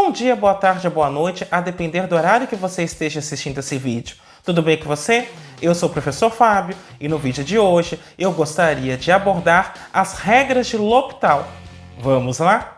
Bom dia, boa tarde, boa noite, a depender do horário que você esteja assistindo esse vídeo. Tudo bem com você? Eu sou o professor Fábio e no vídeo de hoje eu gostaria de abordar as regras de L'Hopital. Vamos lá?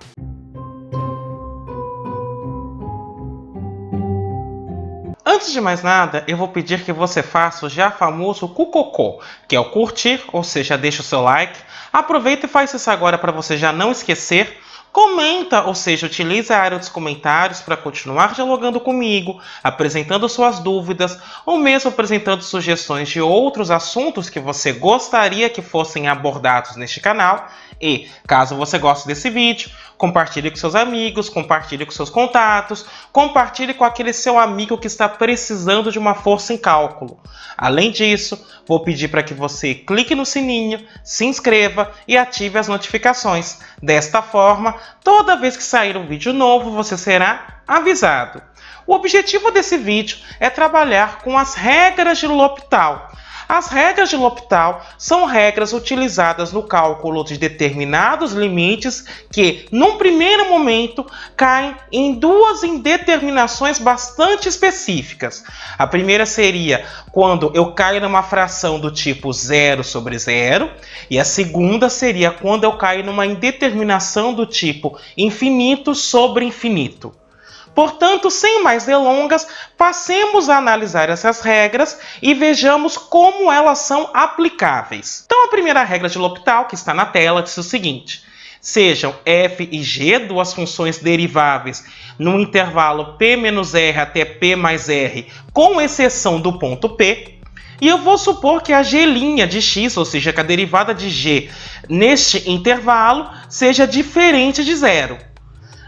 Antes de mais nada, eu vou pedir que você faça o já famoso cucocô, que é o curtir, ou seja, deixa o seu like. Aproveita e faz isso agora para você já não esquecer. Comenta, ou seja, utilize a área dos comentários para continuar dialogando comigo, apresentando suas dúvidas ou mesmo apresentando sugestões de outros assuntos que você gostaria que fossem abordados neste canal. E, caso você goste desse vídeo, compartilhe com seus amigos, compartilhe com seus contatos, compartilhe com aquele seu amigo que está precisando de uma força em cálculo. Além disso, vou pedir para que você clique no sininho, se inscreva e ative as notificações. Desta forma, toda vez que sair um vídeo novo, você será avisado. O objetivo desse vídeo é trabalhar com as regras de L'Hopital. As regras de L'Hopital são regras utilizadas no cálculo de determinados limites que, num primeiro momento, caem em duas indeterminações bastante específicas. A primeira seria quando eu caio numa fração do tipo 0 sobre 0, e a segunda seria quando eu caio numa indeterminação do tipo infinito sobre infinito. Portanto, sem mais delongas, passemos a analisar essas regras e vejamos como elas são aplicáveis. Então, a primeira regra de L'Hopital, que está na tela, diz o seguinte: sejam f e g duas funções deriváveis no intervalo p menos r até p mais r, com exceção do ponto P, e eu vou supor que a g' de x, ou seja, que a derivada de g neste intervalo, seja diferente de zero.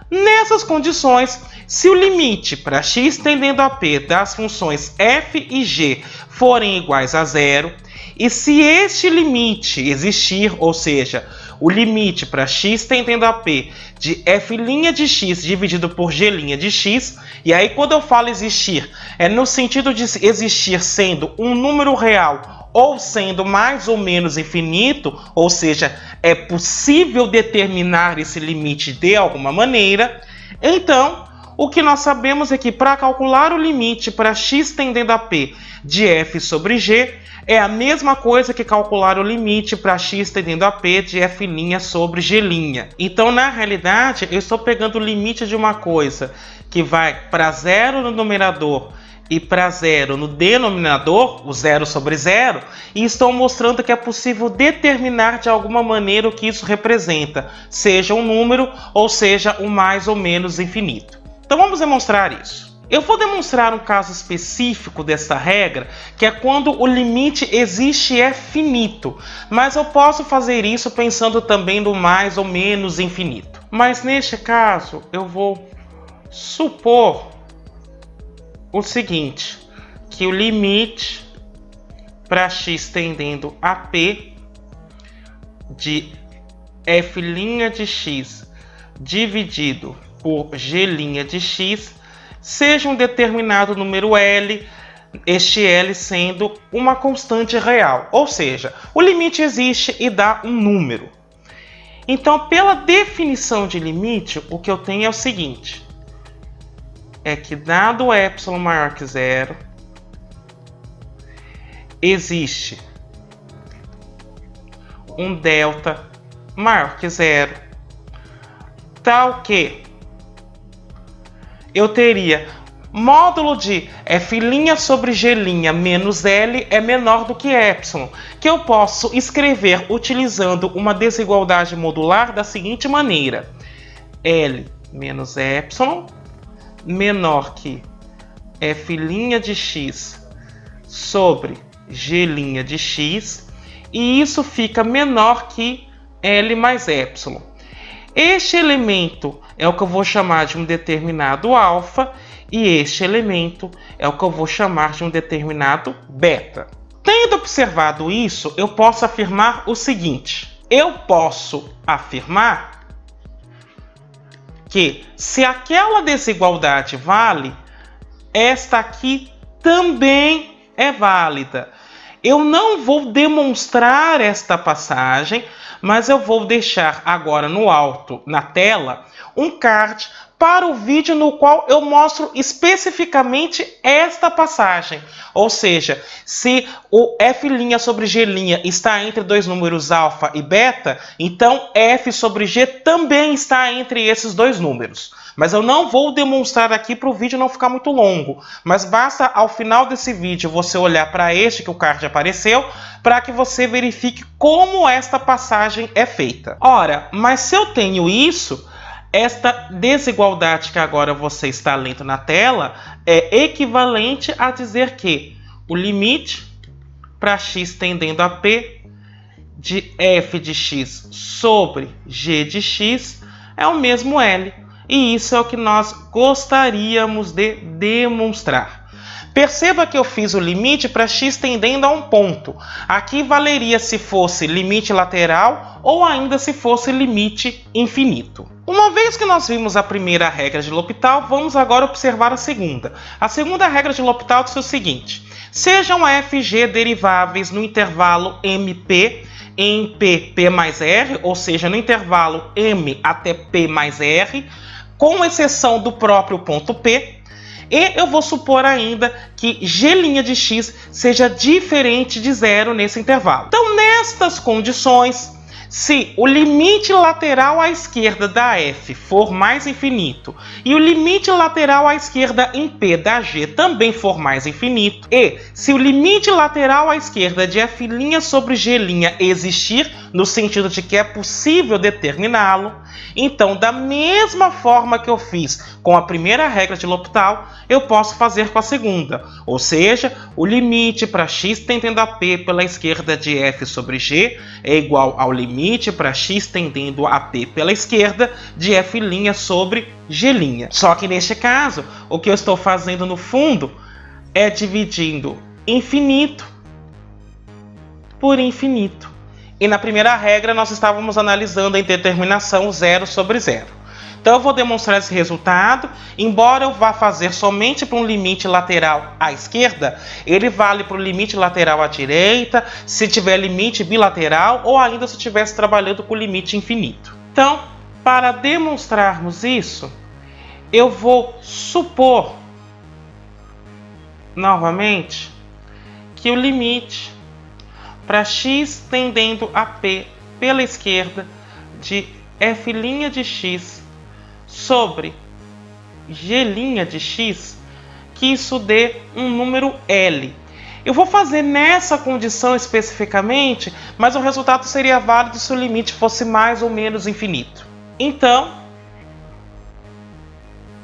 Nessas condições, se o limite para x tendendo a p das funções f e g forem iguais a zero, e se este limite existir, ou seja, o limite para x tendendo a p de f' de x dividido por g' de x, e aí quando eu falo existir, é no sentido de existir sendo um número real ou sendo mais ou menos infinito, ou seja, é possível determinar esse limite de alguma maneira, então o que nós sabemos é que para calcular o limite para x tendendo a p de f sobre g, é a mesma coisa que calcular o limite para x tendendo a p de f' sobre g'. Então, na realidade, eu estou pegando o limite de uma coisa que vai para zero no numerador e para zero no denominador, o zero sobre zero, e estou mostrando que é possível determinar de alguma maneira o que isso representa, seja um número ou seja um mais ou menos infinito. Então vamos demonstrar isso. Eu vou demonstrar um caso específico dessa regra, que é quando o limite existe e é finito, mas eu posso fazer isso pensando também no mais ou menos infinito. Mas neste caso, eu vou supor o seguinte, que o limite para x tendendo a p de f' de x dividido por g' de x seja um determinado número L, este L sendo uma constante real, ou seja, o limite existe e dá um número. Então, pela definição de limite, o que eu tenho é o seguinte, é que dado epsilon maior que zero, existe um delta maior que zero, tal que eu teria módulo de f' sobre g' menos L é menor do que epsilon, que eu posso escrever utilizando uma desigualdade modular da seguinte maneira: L menos epsilon menor que f' de x sobre g' de x, e isso fica menor que L mais epsilon. Este elemento é o que eu vou chamar de um determinado alfa, e este elemento é o que eu vou chamar de um determinado beta. Tendo observado isso, eu posso afirmar o seguinte: eu posso afirmar que se aquela desigualdade vale, esta aqui também é válida. Eu não vou demonstrar esta passagem, mas eu vou deixar agora no alto, na tela, um card para o vídeo no qual eu mostro especificamente esta passagem. Ou seja, se o f' sobre g' está entre dois números alfa e beta, então f sobre g também está entre esses dois números. Mas eu não vou demonstrar aqui para o vídeo não ficar muito longo. Mas basta ao final desse vídeo você olhar para este que o card apareceu, para que você verifique como esta passagem é feita. Ora, mas se eu tenho isso, esta desigualdade que agora você está lendo na tela é equivalente a dizer que o limite para x tendendo a p de f de x sobre g de x é o mesmo L. E isso é o que nós gostaríamos de demonstrar. Perceba que eu fiz o limite para x tendendo a um ponto. Aqui valeria se fosse limite lateral ou ainda se fosse limite infinito. Uma vez que nós vimos a primeira regra de L'Hopital, vamos agora observar a segunda. A segunda regra de L'Hopital diz o seguinte: sejam f e g deriváveis no intervalo mp em p mais r, ou seja, no intervalo m até p mais r, com exceção do próprio ponto P, e eu vou supor ainda que g' de x seja diferente de zero nesse intervalo. Então, nestas condições, se o limite lateral à esquerda da f for mais infinito e o limite lateral à esquerda em P da g também for mais infinito, e se o limite lateral à esquerda de f' sobre g' existir, no sentido de que é possível determiná-lo, então, da mesma forma que eu fiz com a primeira regra de L'Hopital, eu posso fazer com a segunda. Ou seja, o limite para x tendendo a p pela esquerda de f sobre g é igual ao limite para x tendendo a p pela esquerda de f' sobre g'. Só que neste caso, o que eu estou fazendo no fundo é dividindo infinito por infinito. E na primeira regra nós estávamos analisando a indeterminação 0 sobre 0. Então eu vou demonstrar esse resultado. Embora eu vá fazer somente para um limite lateral à esquerda, ele vale para o limite lateral à direita, se tiver limite bilateral ou ainda se estivesse trabalhando com limite infinito. Então, para demonstrarmos isso, eu vou supor novamente que o limite para x tendendo a p pela esquerda de f' de x sobre g' de x, que isso dê um número L. Eu vou fazer nessa condição especificamente, mas o resultado seria válido se o limite fosse mais ou menos infinito. Então,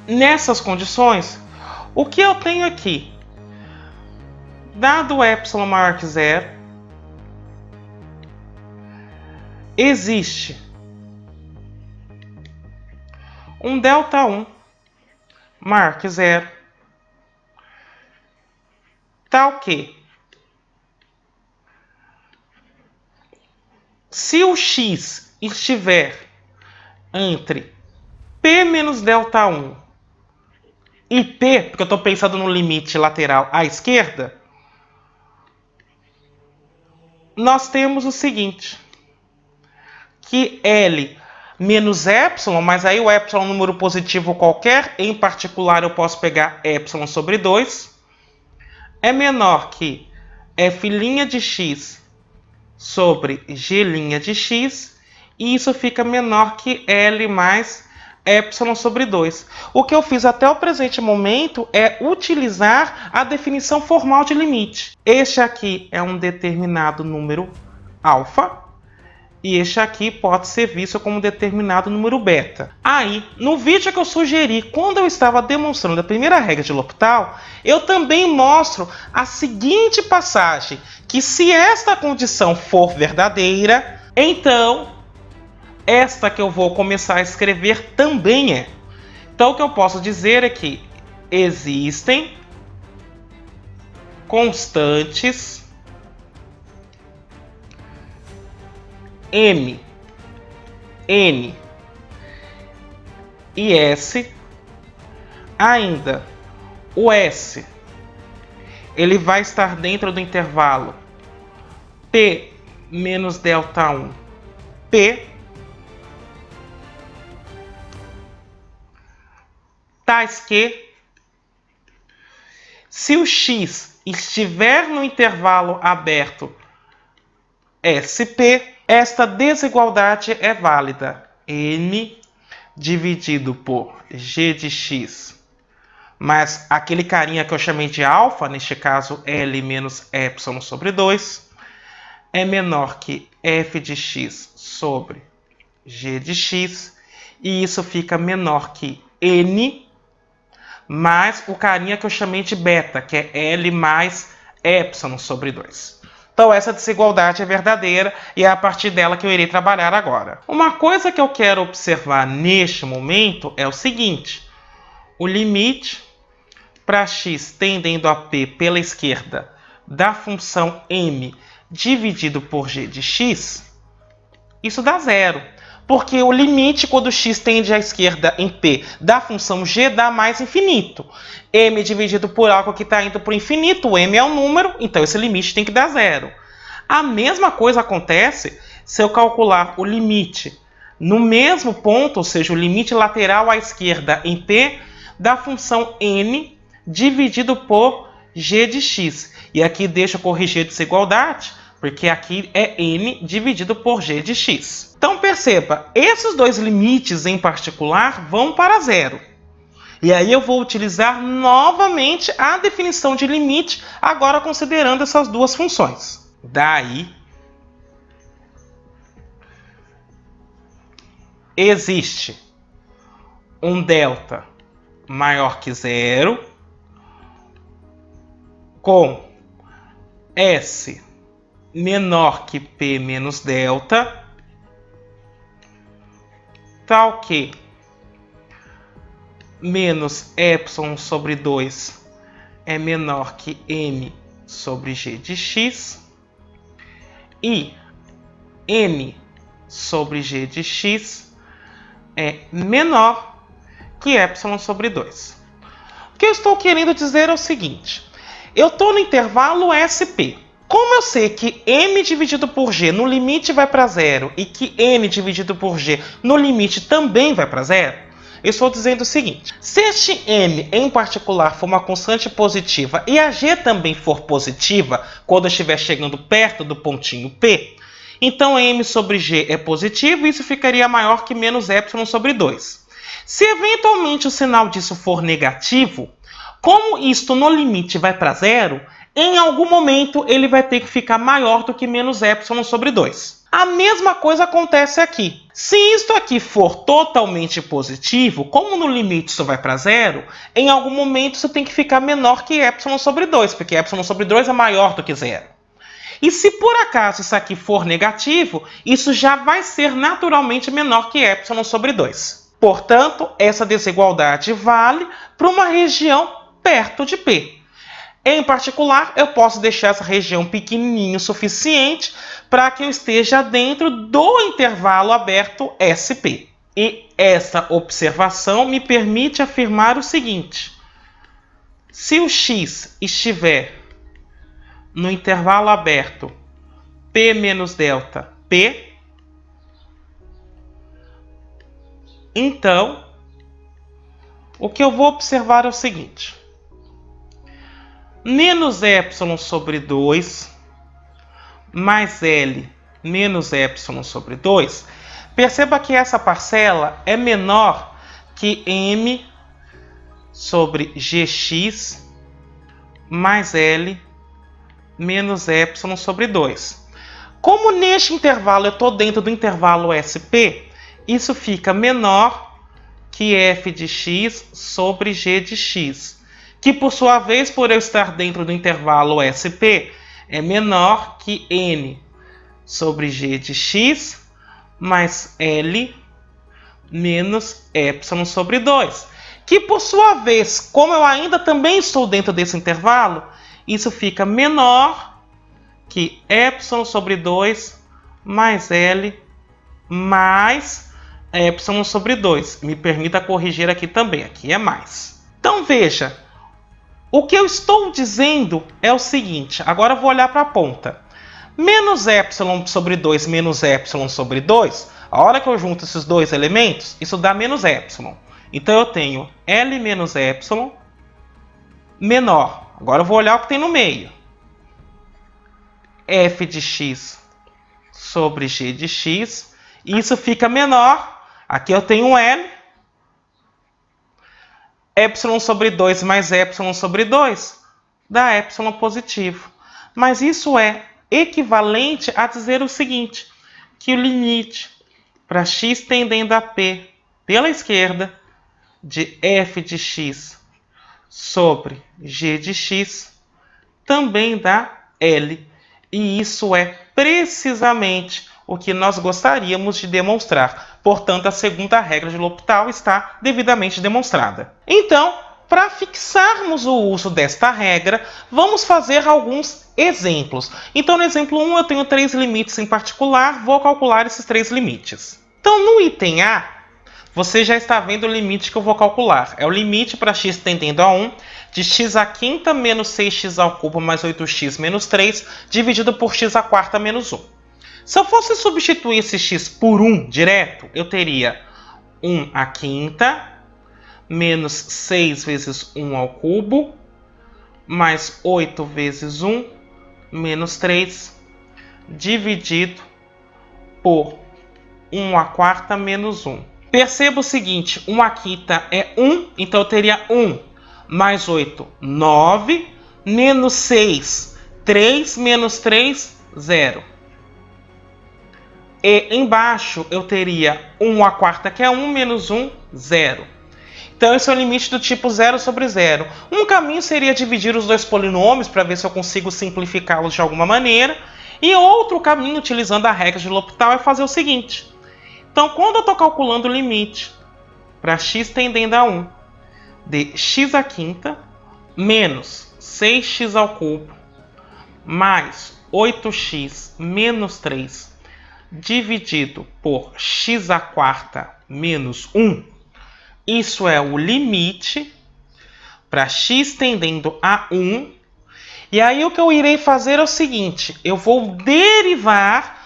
nessas condições, o que eu tenho aqui? Dado ε maior que zero, existe um ΔI maior que zero, tal que, se o x estiver entre P menos ΔI e P, porque eu estou pensando no limite lateral à esquerda, nós temos o seguinte, que L menos ε, mas aí o ε é um número positivo qualquer, em particular eu posso pegar ε sobre 2, é menor que f' de x sobre g' de x, e isso fica menor que L mais ε sobre 2. O que eu fiz até o presente momento é utilizar a definição formal de limite. Este aqui é um determinado número alfa, e este aqui pode ser visto como um determinado número beta. Aí, no vídeo que eu sugeri, quando eu estava demonstrando a primeira regra de L'Hopital, eu também mostro a seguinte passagem, que se esta condição for verdadeira, então esta que eu vou começar a escrever também é. Então o que eu posso dizer é que existem constantes M, N e S, ainda o S ele vai estar dentro do intervalo P menos ΔI P, tais que, se o x estiver no intervalo aberto SP, esta desigualdade é válida. N dividido por g de x, mas aquele carinha que eu chamei de alfa, neste caso L menos epsilon sobre 2, é menor que f de x sobre g de x, e isso fica menor que N mais o carinha que eu chamei de beta, que é L mais epsilon sobre 2. Então essa desigualdade é verdadeira e é a partir dela que eu irei trabalhar agora. Uma coisa que eu quero observar neste momento é o seguinte: o limite para x tendendo a p pela esquerda da função m dividido por g de x, isso dá zero. Porque o limite quando x tende à esquerda em p da função g dá mais infinito. M dividido por algo que está indo para o infinito, o m é um número, então esse limite tem que dar zero. A mesma coisa acontece se eu calcular o limite no mesmo ponto, ou seja, o limite lateral à esquerda em p da função n dividido por g de x. E aqui deixa eu corrigir a desigualdade, porque aqui é n dividido por g de x. Então perceba, esses dois limites em particular vão para zero. E aí eu vou utilizar novamente a definição de limite, agora considerando essas duas funções. Daí, existe um delta maior que zero, com S menor que P menos delta, tal que menos epsilon sobre 2 é menor que m sobre g de x, e n sobre g de x é menor que epsilon sobre 2. O que eu estou querendo dizer é o seguinte: eu estou no intervalo SP. Como eu sei que m dividido por g no limite vai para zero e que n dividido por g no limite também vai para zero, eu estou dizendo o seguinte: se este m em particular for uma constante positiva e a g também for positiva quando eu estiver chegando perto do pontinho P, então m sobre g é positivo e isso ficaria maior que menos epsilon sobre 2. Se eventualmente o sinal disso for negativo, como isto no limite vai para zero, em algum momento ele vai ter que ficar maior do que menos epsilon sobre 2. A mesma coisa acontece aqui. Se isto aqui for totalmente positivo, como no limite isso vai para zero, em algum momento isso tem que ficar menor que epsilon sobre 2, porque epsilon sobre 2 é maior do que zero. E se por acaso isso aqui for negativo, isso já vai ser naturalmente menor que epsilon sobre 2. Portanto, essa desigualdade vale para uma região perto de P. Em particular, eu posso deixar essa região pequenininha o suficiente para que eu esteja dentro do intervalo aberto SP. E essa observação me permite afirmar o seguinte: se o x estiver no intervalo aberto P menos delta P, então o que eu vou observar é o seguinte: menos epsilon sobre 2 mais L menos epsilon sobre 2, perceba que essa parcela é menor que m sobre gx mais L menos epsilon sobre 2. Como neste intervalo eu estou dentro do intervalo SP, isso fica menor que f de x sobre g de x, que por sua vez, por eu estar dentro do intervalo SP, é menor que n sobre g de x mais L menos epsilon sobre 2, que por sua vez, como eu ainda também estou dentro desse intervalo, isso fica menor que epsilon sobre 2 mais L mais epsilon sobre 2. Me permita corrigir aqui também, aqui é mais. Então veja, o que eu estou dizendo é o seguinte, agora eu vou olhar para a ponta. Menos epsilon sobre 2 menos epsilon sobre 2, a hora que eu junto esses dois elementos, isso dá menos epsilon. Então eu tenho L menos epsilon menor. Agora eu vou olhar o que tem no meio. F de x sobre g de x. Isso fica menor. Aqui eu tenho um L. Epsilon sobre 2 mais epsilon sobre 2 dá epsilon positivo. Mas isso é equivalente a dizer o seguinte, que o limite para x tendendo a p pela esquerda de f de x sobre g de x também dá L. E isso é precisamente o que nós gostaríamos de demonstrar. Portanto, a segunda regra de L'Hopital está devidamente demonstrada. Então, para fixarmos o uso desta regra, vamos fazer alguns exemplos. Então, no exemplo 1, eu tenho 3 limites em particular, vou calcular esses 3 limites. Então, no item A, você já está vendo o limite que eu vou calcular. É o limite para x tendendo a 1 de x à quinta menos 6x ao cubo mais 8x menos 3 dividido por x à quarta menos 1. Se eu fosse substituir esse x por 1 direto, eu teria 1 à quinta menos 6 vezes 1 ao cubo mais 8 vezes 1 menos 3 dividido por 1 à quarta menos 1. Perceba o seguinte, 1 à quinta é 1, então eu teria 1 mais 8, 9, menos 6, 3, menos 3, 0. E embaixo eu teria 1 à quarta, que é 1, menos 1, 0. Então esse é o limite do tipo 0 sobre 0. Um caminho seria dividir os dois polinômios para ver se eu consigo simplificá-los de alguma maneira. E outro caminho, utilizando a regra de L'Hopital, é fazer o seguinte. Então, quando eu estou calculando o limite para x tendendo a 1 de x à quinta menos 6x ao cubo mais 8x menos 3 dividido por x à quarta menos 1, isso é o limite para x tendendo a 1. E aí o que eu irei fazer é o seguinte, eu vou derivar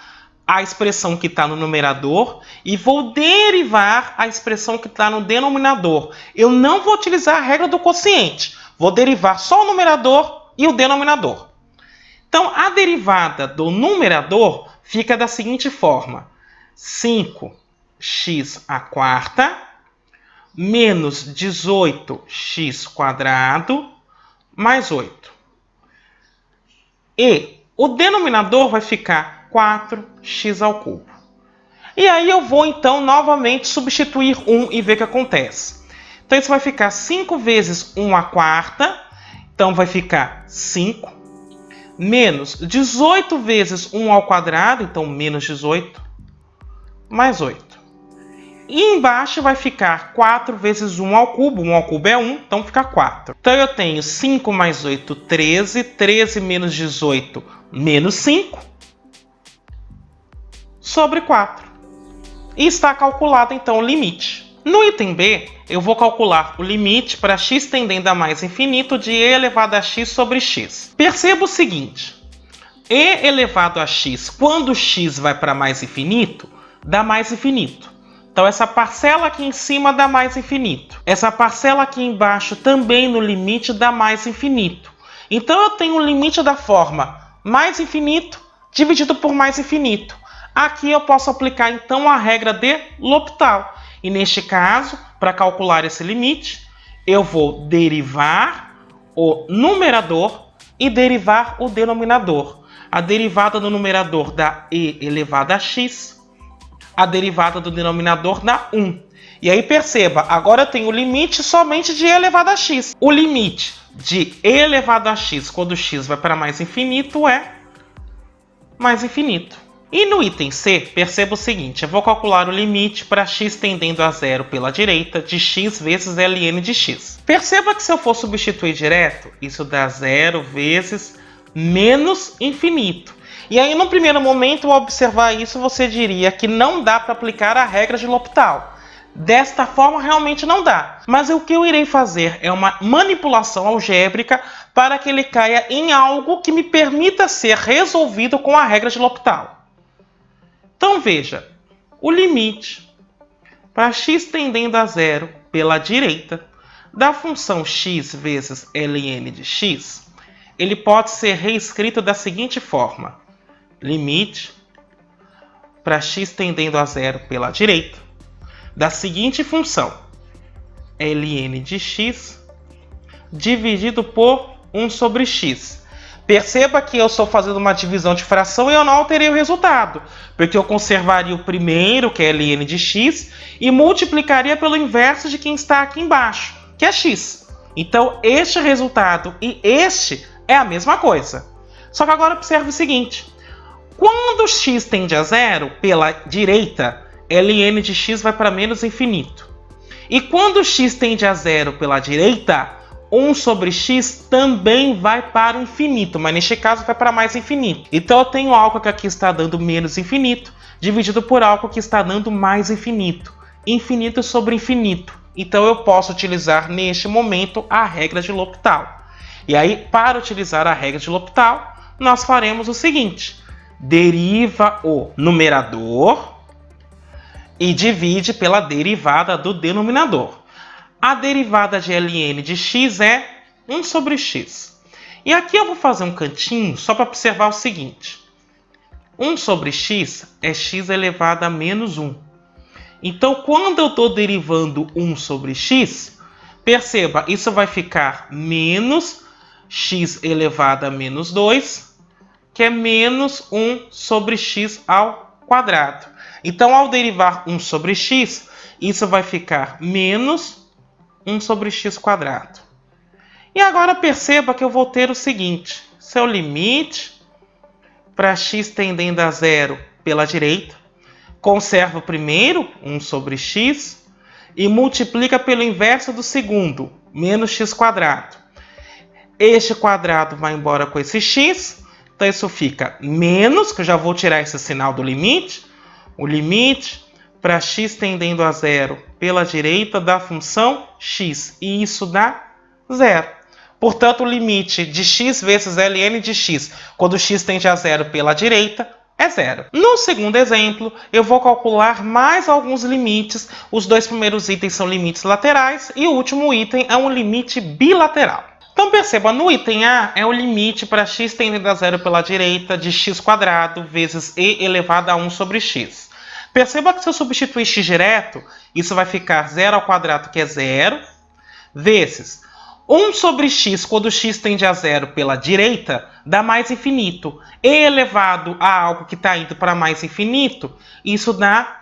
a expressão que está no numerador e vou derivar a expressão que está no denominador. Eu não vou utilizar a regra do quociente, vou derivar só o numerador e o denominador. Então, a derivada do numerador fica da seguinte forma. 5x à quarta menos 18x² mais 8. E o denominador vai ficar 4x ao cubo. E aí eu vou, então, novamente substituir 1 e ver o que acontece. Então, isso vai ficar 5 vezes 1 à quarta. Então, vai ficar 5. Menos 18 vezes 1 ao quadrado. Então, menos 18. Mais 8. E embaixo vai ficar 4 vezes 1 ao cubo. 1 ao cubo é 1, então fica 4. Então, eu tenho 5 mais 8, 13. 13 menos 18, menos 5. Sobre 4. E está calculado, então, o limite. No item B, eu vou calcular o limite para x tendendo a mais infinito de e elevado a x sobre x. Perceba o seguinte. E elevado a x, quando x vai para mais infinito, dá mais infinito. Então, essa parcela aqui em cima dá mais infinito. Essa parcela aqui embaixo também no limite dá mais infinito. Então, eu tenho o limite da forma mais infinito dividido por mais infinito. Aqui eu posso aplicar, então, a regra de L'Hopital. E, neste caso, para calcular esse limite, eu vou derivar o numerador e derivar o denominador. A derivada do numerador dá e elevado a x. A derivada do denominador dá 1. E aí perceba, agora eu tenho o limite somente de e elevado a x. O limite de e elevado a x quando x vai para mais infinito é mais infinito. E no item C, perceba o seguinte, eu vou calcular o limite para x tendendo a 0 pela direita de x vezes ln de x. Perceba que se eu for substituir direto, isso dá 0 vezes menos infinito. E aí, no primeiro momento, ao observar isso, você diria que não dá para aplicar a regra de L'Hopital. Desta forma, realmente não dá. Mas o que eu irei fazer é uma manipulação algébrica para que ele caia em algo que me permita ser resolvido com a regra de L'Hopital. Então, veja, o limite para x tendendo a 0 pela direita da função x vezes ln de x, ele pode ser reescrito da seguinte forma. Limite para x tendendo a zero pela direita da seguinte função. ln de x dividido por 1 sobre x. Perceba que eu estou fazendo uma divisão de fração e eu não alterei o resultado, porque eu conservaria o primeiro, que é ln de x, e multiplicaria pelo inverso de quem está aqui embaixo, que é x. Então, este resultado e este é a mesma coisa. Só que agora observe o seguinte. Quando x tende a zero, pela direita, ln de x vai para menos infinito. E quando x tende a zero pela direita, 1 sobre x também vai para o infinito, mas neste caso vai para mais infinito. Então eu tenho algo que aqui está dando menos infinito, dividido por algo que está dando mais infinito. Infinito sobre infinito. Então eu posso utilizar neste momento a regra de L'Hopital. E aí, para utilizar a regra de L'Hopital, nós faremos o seguinte. Deriva o numerador e divide pela derivada do denominador. A derivada de ln de x é 1 sobre x. E aqui eu vou fazer um cantinho só para observar o seguinte. 1 sobre x é x elevado a menos 1. Então, quando eu estou derivando 1 sobre x, perceba, isso vai ficar menos x elevado a menos 2, que é menos 1 sobre x ao quadrado. Então, ao derivar 1 sobre x, isso vai ficar menos 1 sobre x quadrado. E agora perceba que eu vou ter o seguinte. Seu limite para x tendendo a zero pela direita. Conserva o primeiro, 1 sobre x, e multiplica pelo inverso do segundo, menos x quadrado. Este quadrado vai embora com esse x, então isso fica menos, que eu já vou tirar esse sinal do limite. O limite para x tendendo a zero pela direita da função x, e isso dá zero. Portanto, o limite de x vezes ln de x, quando x tende a zero pela direita, é zero. No segundo exemplo, eu vou calcular mais alguns limites. Os dois primeiros itens são limites laterais e o último item é um limite bilateral. Então perceba, no item A é o limite para x tendendo a zero pela direita de x quadrado vezes e elevado a 1 sobre x. Perceba que se eu substituir x direto, isso vai ficar 0 ao quadrado, que é 0, vezes 1 sobre x, quando x tende a zero pela direita, dá mais infinito. E elevado a algo que está indo para mais infinito, isso dá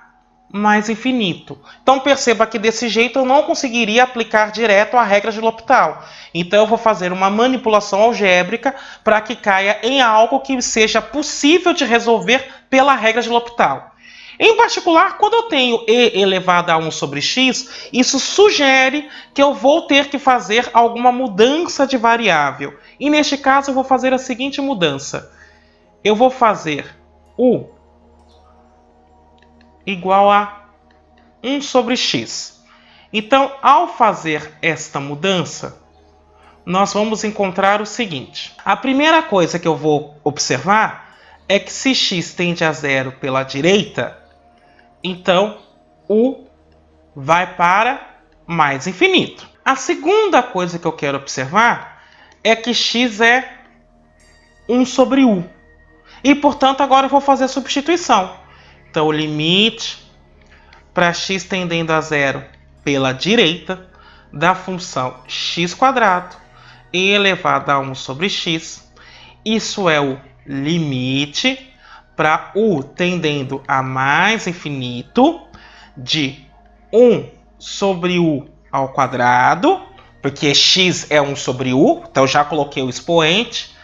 mais infinito. Então perceba que desse jeito eu não conseguiria aplicar direto a regra de L'Hopital. Então eu vou fazer uma manipulação algébrica para que caia em algo que seja possível de resolver pela regra de L'Hopital. Em particular, quando eu tenho e elevado a 1 sobre x, isso sugere que eu vou ter que fazer alguma mudança de variável. E neste caso eu vou fazer a seguinte mudança. Eu vou fazer u igual a 1 sobre x. Então, ao fazer esta mudança, nós vamos encontrar o seguinte. A primeira coisa que eu vou observar é que se x tende a zero pela direita, então u vai para mais infinito. A segunda coisa que eu quero observar é que x é 1 sobre u. E, portanto, agora eu vou fazer a substituição. Então, o limite para x tendendo a zero pela direita da função x quadrado e elevado a 1 sobre x. Isso é o limite para u tendendo a mais infinito de 1 sobre u ao quadrado, porque x é 1 sobre u, então já coloquei o expoente,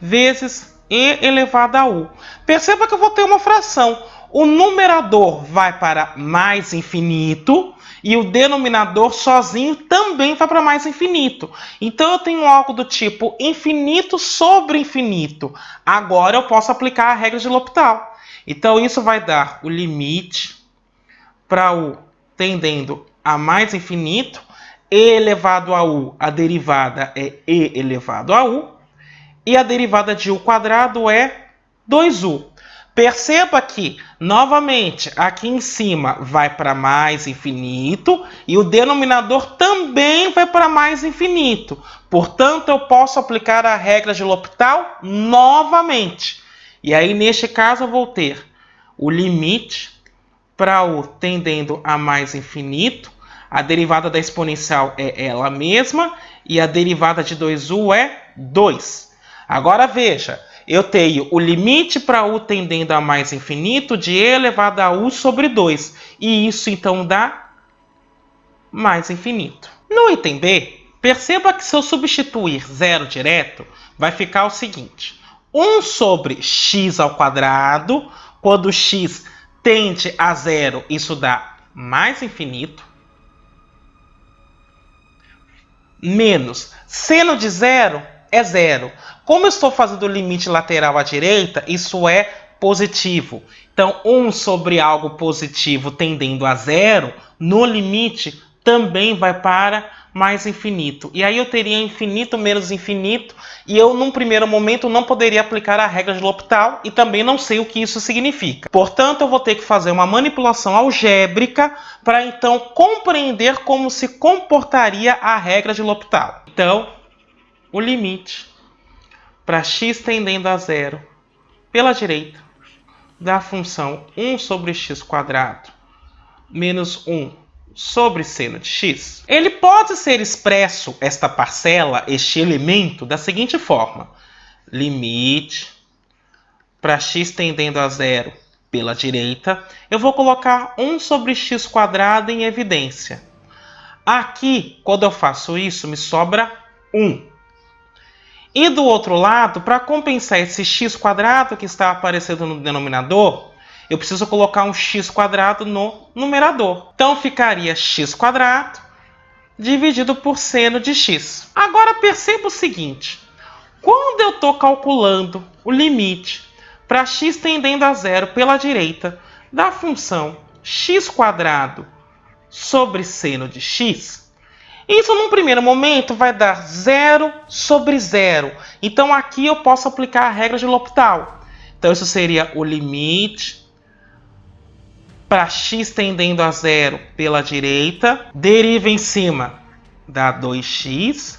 vezes e elevado a u. Perceba que eu vou ter uma fração. O numerador vai para mais infinito e o denominador sozinho também vai para mais infinito. Então eu tenho algo do tipo infinito sobre infinito. Agora eu posso aplicar a regra de L'Hopital. Então isso vai dar o limite para u tendendo a mais infinito, e elevado a u, a derivada é e elevado a u, e a derivada de u quadrado é 2u. Perceba que, novamente, aqui em cima vai para mais infinito e o denominador também vai para mais infinito. Portanto, eu posso aplicar a regra de L'Hopital novamente. E aí, neste caso, eu vou ter o limite para u tendendo a mais infinito. A derivada da exponencial é ela mesma e a derivada de 2u é 2. Agora, veja. Eu tenho o limite para u tendendo a mais infinito de e elevado a u sobre 2. E isso, então, dá mais infinito. No item B, perceba que se eu substituir zero direto, vai ficar o seguinte. 1 sobre x ao quadrado, quando x tende a zero, isso dá mais infinito. Menos seno de zero é zero. Como eu estou fazendo o limite lateral à direita, isso é positivo. Então, 1 sobre algo positivo tendendo a zero, no limite, também vai para mais infinito. E aí eu teria infinito menos infinito, e eu, num primeiro momento, não poderia aplicar a regra de L'Hopital, e também não sei o que isso significa. Portanto, eu vou ter que fazer uma manipulação algébrica para, então, compreender como se comportaria a regra de L'Hopital. Então, o limite para x tendendo a zero pela direita da função 1 sobre x² menos 1 sobre seno de x. Ele pode ser expresso, esta parcela, este elemento, da seguinte forma. Limite para x tendendo a zero pela direita. Eu vou colocar 1 sobre x² em evidência. Aqui, quando eu faço isso, me sobra 1. E do outro lado, para compensar esse x² que está aparecendo no denominador, eu preciso colocar um x² no numerador. Então ficaria x² dividido por seno de x. Agora perceba o seguinte. Quando eu estou calculando o limite para x tendendo a zero pela direita da função x² sobre seno de x, isso, num primeiro momento, vai dar 0 sobre 0. Então, aqui eu posso aplicar a regra de L'Hopital. Então, isso seria o limite para x tendendo a zero pela direita. Deriva em cima, dá 2x.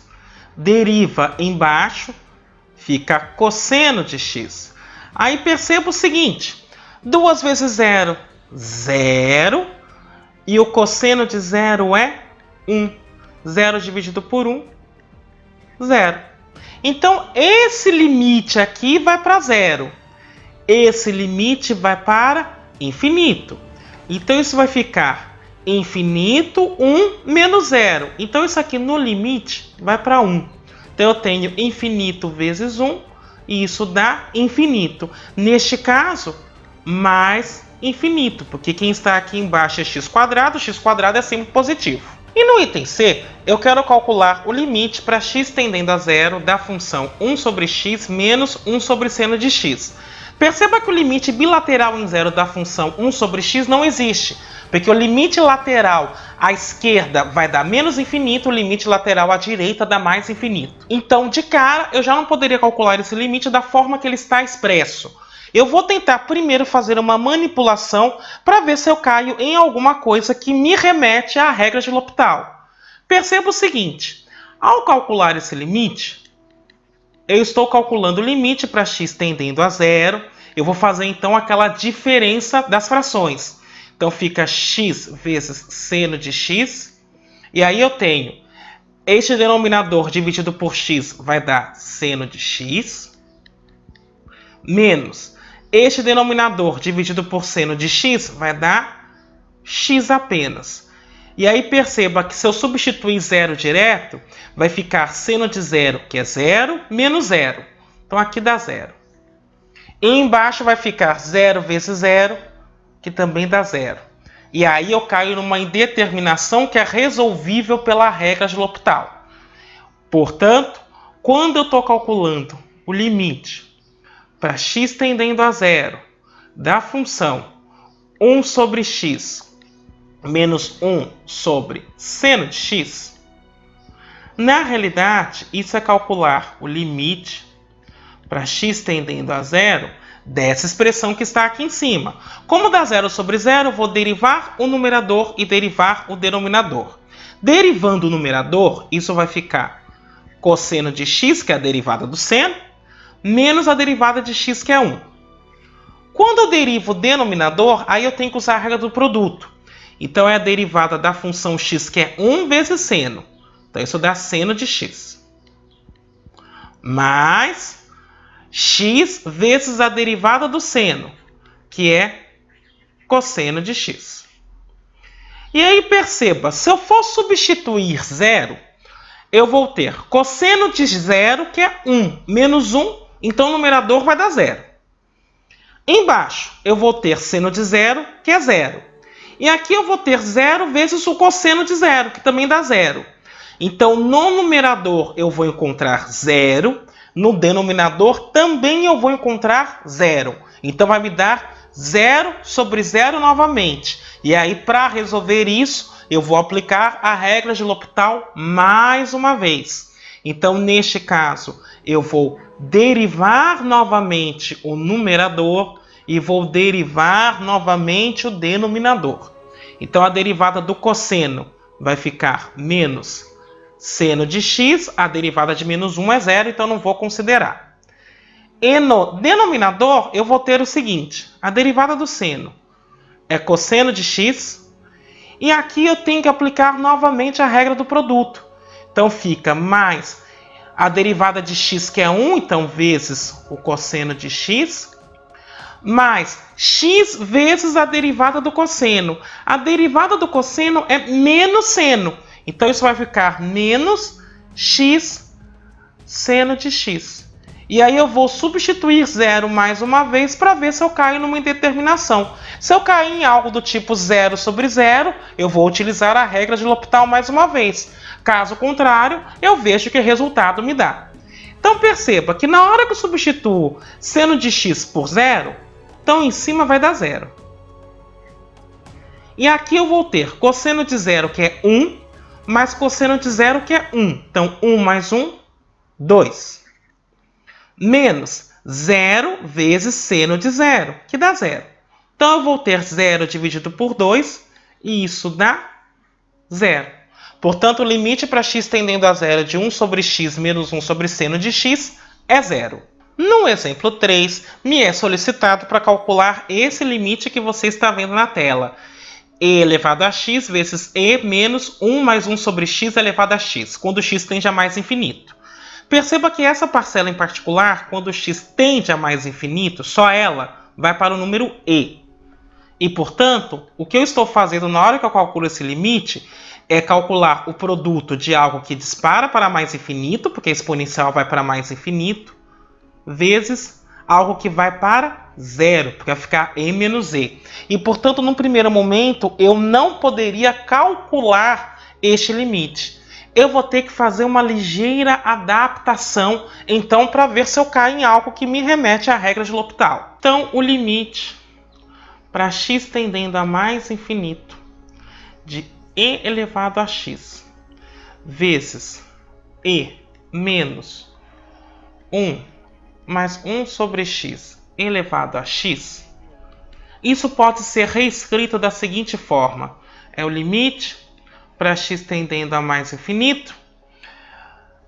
Deriva embaixo, fica cosseno de x. Aí, perceba o seguinte. 2 vezes 0, 0. E o cosseno de 0 é 1. 0 dividido por 1, 0. Então, esse limite aqui vai para 0. Esse limite vai para infinito. Então, isso vai ficar infinito, 1 menos 0. Então, isso aqui no limite vai para 1. Então, eu tenho infinito vezes 1 e isso dá infinito. Neste caso, mais infinito, porque quem está aqui embaixo é x², x² é sempre positivo. E no item C, eu quero calcular o limite para x tendendo a zero da função 1 sobre x menos 1 sobre seno de x. Perceba que o limite bilateral em zero da função 1 sobre x não existe, porque o limite lateral à esquerda vai dar menos infinito, o limite lateral à direita dá mais infinito. Então, de cara, eu já não poderia calcular esse limite da forma que ele está expresso. Eu vou tentar primeiro fazer uma manipulação para ver se eu caio em alguma coisa que me remete à regra de L'Hopital. Perceba o seguinte, ao calcular esse limite, eu estou calculando o limite para x tendendo a zero. Eu vou fazer então aquela diferença das frações. Então fica x vezes seno de x. E aí eu tenho este denominador dividido por x vai dar seno de x. Menos este denominador dividido por seno de x vai dar x apenas. E aí perceba que se eu substituir zero direto, vai ficar seno de zero, que é 0, menos 0. Então aqui dá 0. E embaixo vai ficar 0 vezes 0, que também dá 0. E aí eu caio numa indeterminação que é resolvível pela regra de L'Hopital. Portanto, quando eu estou calculando o limite para x tendendo a zero da função 1 sobre x menos 1 sobre seno de x, na realidade, isso é calcular o limite para x tendendo a zero dessa expressão que está aqui em cima. Como dá zero sobre zero, eu vou derivar o numerador e derivar o denominador. Derivando o numerador, isso vai ficar cosseno de x, que é a derivada do seno, menos a derivada de x, que é 1. Quando eu derivo o denominador, aí eu tenho que usar a regra do produto. Então, é a derivada da função x, que é 1 vezes seno. Então, isso dá seno de x. Mais x vezes a derivada do seno, que é cosseno de x. E aí, perceba, se eu for substituir zero, eu vou ter cosseno de zero, que é 1, menos 1, então o numerador vai dar zero. Embaixo, eu vou ter seno de zero, que é zero. E aqui eu vou ter zero vezes o cosseno de zero, que também dá zero. Então, no numerador eu vou encontrar zero, no denominador também eu vou encontrar zero. Então, vai me dar zero sobre zero novamente. E aí, para resolver isso, eu vou aplicar a regra de L'Hopital mais uma vez. Então, neste caso, eu vou derivar novamente o numerador e vou derivar novamente o denominador. Então, a derivada do cosseno vai ficar menos seno de x, a derivada de menos 1 é zero, então não vou considerar. E no denominador, eu vou ter o seguinte, a derivada do seno é cosseno de x, e aqui eu tenho que aplicar novamente a regra do produto. Então, fica mais a derivada de x, que é 1, então, vezes o cosseno de x, mais x vezes a derivada do cosseno. A derivada do cosseno é menos seno. Então, isso vai ficar menos x seno de x. E aí eu vou substituir zero mais uma vez para ver se eu caio numa indeterminação. Se eu cair em algo do tipo zero sobre zero, eu vou utilizar a regra de L'Hopital mais uma vez. Caso contrário, eu vejo que resultado me dá. Então perceba que na hora que eu substituo seno de x por zero, então em cima vai dar zero. E aqui eu vou ter cosseno de zero, que é 1, mais cosseno de zero, que é 1. Então, 1 mais 1, 2. Menos 0 vezes seno de zero, que dá zero. Então, eu vou ter 0 dividido por 2, e isso dá zero. Portanto, o limite para x tendendo a zero de 1 sobre x menos 1 sobre seno de x é zero. No exemplo 3, me é solicitado para calcular esse limite que você está vendo na tela. E elevado a x vezes e menos 1 mais 1 sobre x elevado a x, quando x tende a mais infinito. Perceba que essa parcela em particular, quando x tende a mais infinito, só ela vai para o número e. E, portanto, o que eu estou fazendo na hora que eu calculo esse limite é calcular o produto de algo que dispara para mais infinito, porque a exponencial vai para mais infinito, vezes algo que vai para zero, porque vai ficar e menos e. E, portanto, no primeiro momento, eu não poderia calcular este limite. Eu vou ter que fazer uma ligeira adaptação, então, para ver se eu caio em algo que me remete à regra de L'Hopital. Então, o limite para x tendendo a mais infinito de e elevado a x vezes e menos 1 mais 1 sobre x elevado a x, isso pode ser reescrito da seguinte forma. É o limite para x tendendo a mais infinito.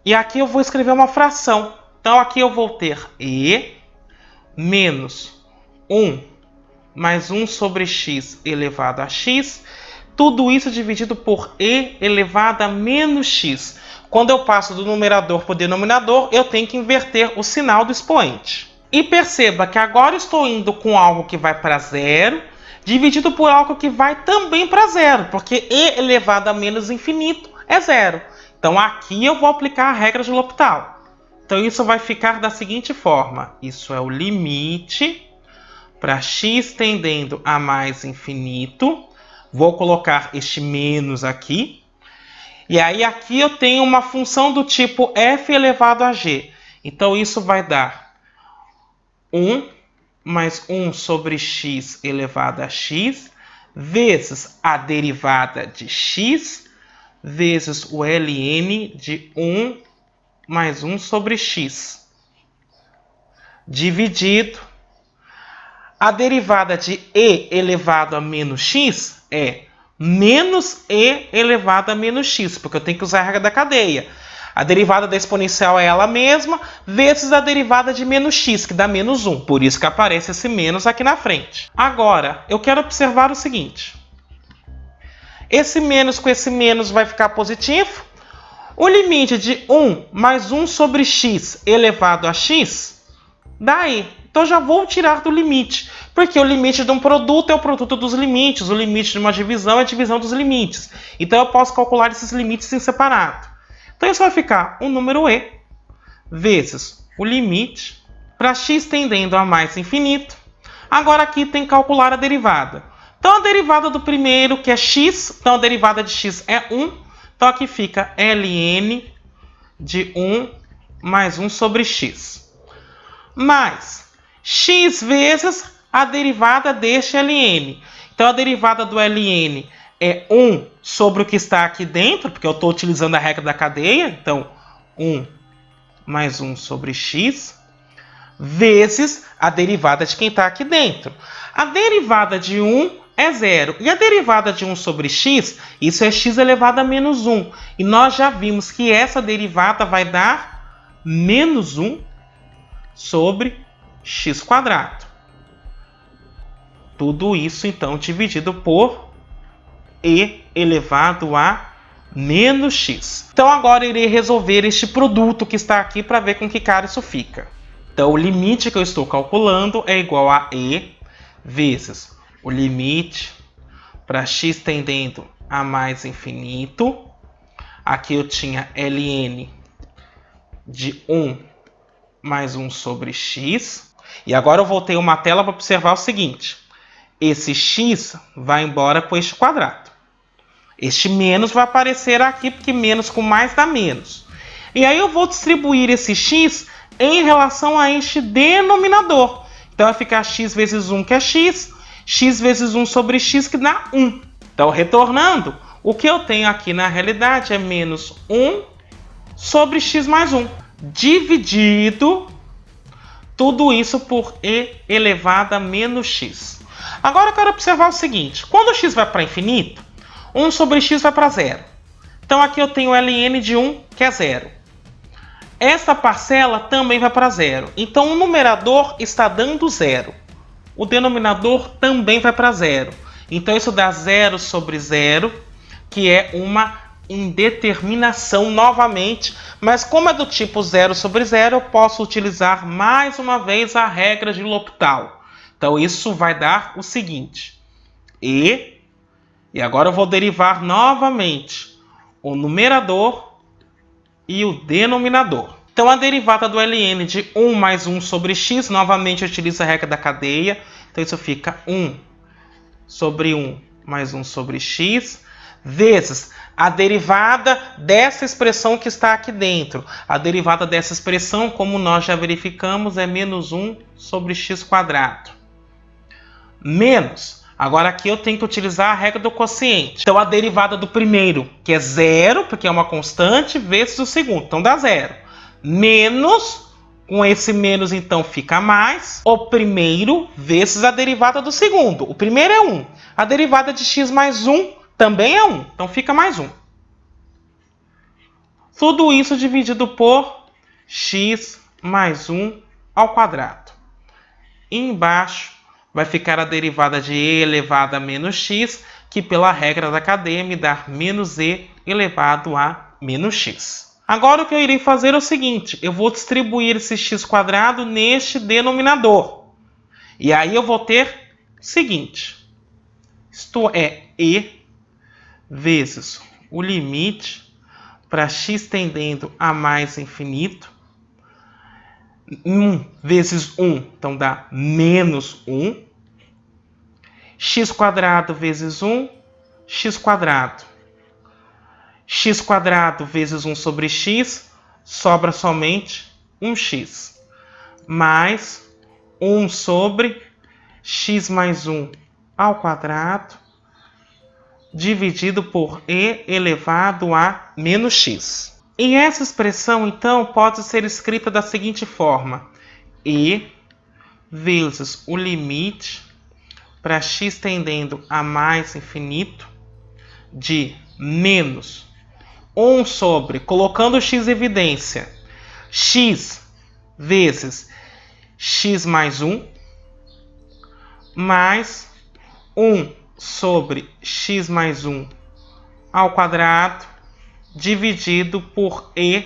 E aqui eu vou escrever uma fração. Então, aqui eu vou ter e menos 1 mais 1 sobre x elevado a x. Tudo isso dividido por e elevado a menos x. Quando eu passo do numerador para o denominador, eu tenho que inverter o sinal do expoente. E perceba que agora estou indo com algo que vai para zero, dividido por algo que vai também para zero, porque e elevado a menos infinito é zero. Então, aqui eu vou aplicar a regra de L'Hopital. Então, isso vai ficar da seguinte forma. Isso é o limite para x tendendo a mais infinito. Vou colocar este menos aqui. E aí, aqui eu tenho uma função do tipo f elevado a g. Então, isso vai dar 1 mais 1 sobre x elevado a x, vezes a derivada de x, vezes o ln de 1 mais 1 sobre x, dividido A derivada de e elevado a menos x é menos e elevado a menos x, porque eu tenho que usar a regra da cadeia. A derivada da exponencial é ela mesma, vezes a derivada de menos x, que dá menos 1. Por isso que aparece esse menos aqui na frente. Agora, eu quero observar o seguinte. Esse menos com esse menos vai ficar positivo. O limite de 1 mais 1 sobre x elevado a x dá e. Então, eu já vou tirar do limite, porque o limite de um produto é o produto dos limites, o limite de uma divisão é a divisão dos limites. Então, eu posso calcular esses limites em separado. Então, isso vai ficar um número e vezes o limite para x tendendo a mais infinito. Agora, aqui tem que calcular a derivada. Então, a derivada do primeiro, que é x, então a derivada de x é 1. Então, aqui fica ln de 1 mais 1 sobre x. Mais x vezes a derivada deste ln. Então, a derivada do ln é 1 sobre o que está aqui dentro, porque eu estou utilizando a regra da cadeia. Então, 1 mais 1 sobre x, vezes a derivada de quem está aqui dentro. A derivada de 1 é 0. E a derivada de 1 sobre x, isso é x elevado a menos 1. E nós já vimos que essa derivada vai dar menos 1 sobre x quadrado. Tudo isso, então, dividido por e elevado a menos x. Então, agora eu irei resolver este produto que está aqui para ver com que cara isso fica. Então, o limite que eu estou calculando é igual a e vezes o limite para x tendendo a mais infinito. Aqui eu tinha ln de 1 mais 1 sobre x. E agora eu voltei uma tela para observar o seguinte. Esse x vai embora com este quadrado. Este menos vai aparecer aqui, porque menos com mais dá menos. E aí eu vou distribuir esse x em relação a este denominador. Então vai ficar x vezes 1, que é x vezes 1 sobre x, que dá 1. Então, retornando, o que eu tenho aqui na realidade é menos 1 sobre x mais 1, dividido tudo isso por e elevado a menos x. Agora eu quero observar o seguinte. Quando x vai para infinito, 1 sobre x vai para 0. Então, aqui eu tenho ln de 1, que é 0. Esta parcela também vai para 0. Então, o numerador está dando 0. O denominador também vai para 0. Então, isso dá 0 sobre 0, que é uma indeterminação novamente. Mas como é do tipo 0 sobre 0, eu posso utilizar mais uma vez a regra de L'Hopital. Então, isso vai dar o seguinte. E agora eu vou derivar novamente o numerador e o denominador. Então, a derivada do ln de 1 mais 1 sobre x, novamente eu utilizo a regra da cadeia. Então, isso fica 1 sobre 1 mais 1 sobre x, vezes a derivada dessa expressão que está aqui dentro. A derivada dessa expressão, como nós já verificamos, é menos 1 sobre x quadrado. Menos. Agora, aqui eu tenho que utilizar a regra do quociente. Então, a derivada do primeiro, que é 0, porque é uma constante, vezes o segundo. Então, dá 0. Menos, com esse menos, então, fica mais. O primeiro vezes a derivada do segundo. O primeiro é 1. A derivada de x mais 1 também é 1. Então, fica mais 1. Tudo isso dividido por x mais 1 ao quadrado. E embaixo vai ficar a derivada de e elevado a menos x, que pela regra da cadeia me dá menos e elevado a menos x. Agora o que eu irei fazer é o seguinte, eu vou distribuir esse x quadrado neste denominador. E aí eu vou ter o seguinte, isto é, e vezes o limite para x tendendo a mais infinito, 1 vezes 1, então dá menos 1, x quadrado vezes 1, x quadrado. X quadrado vezes 1 sobre x, sobra somente 1x. Mais 1 sobre x mais 1 ao quadrado, dividido por e elevado a menos x. E essa expressão, então, pode ser escrita da seguinte forma. E vezes o limite para x tendendo a mais infinito de menos 1 sobre, colocando x em evidência, x vezes x mais 1, mais 1 sobre x mais 1 ao quadrado, dividido por e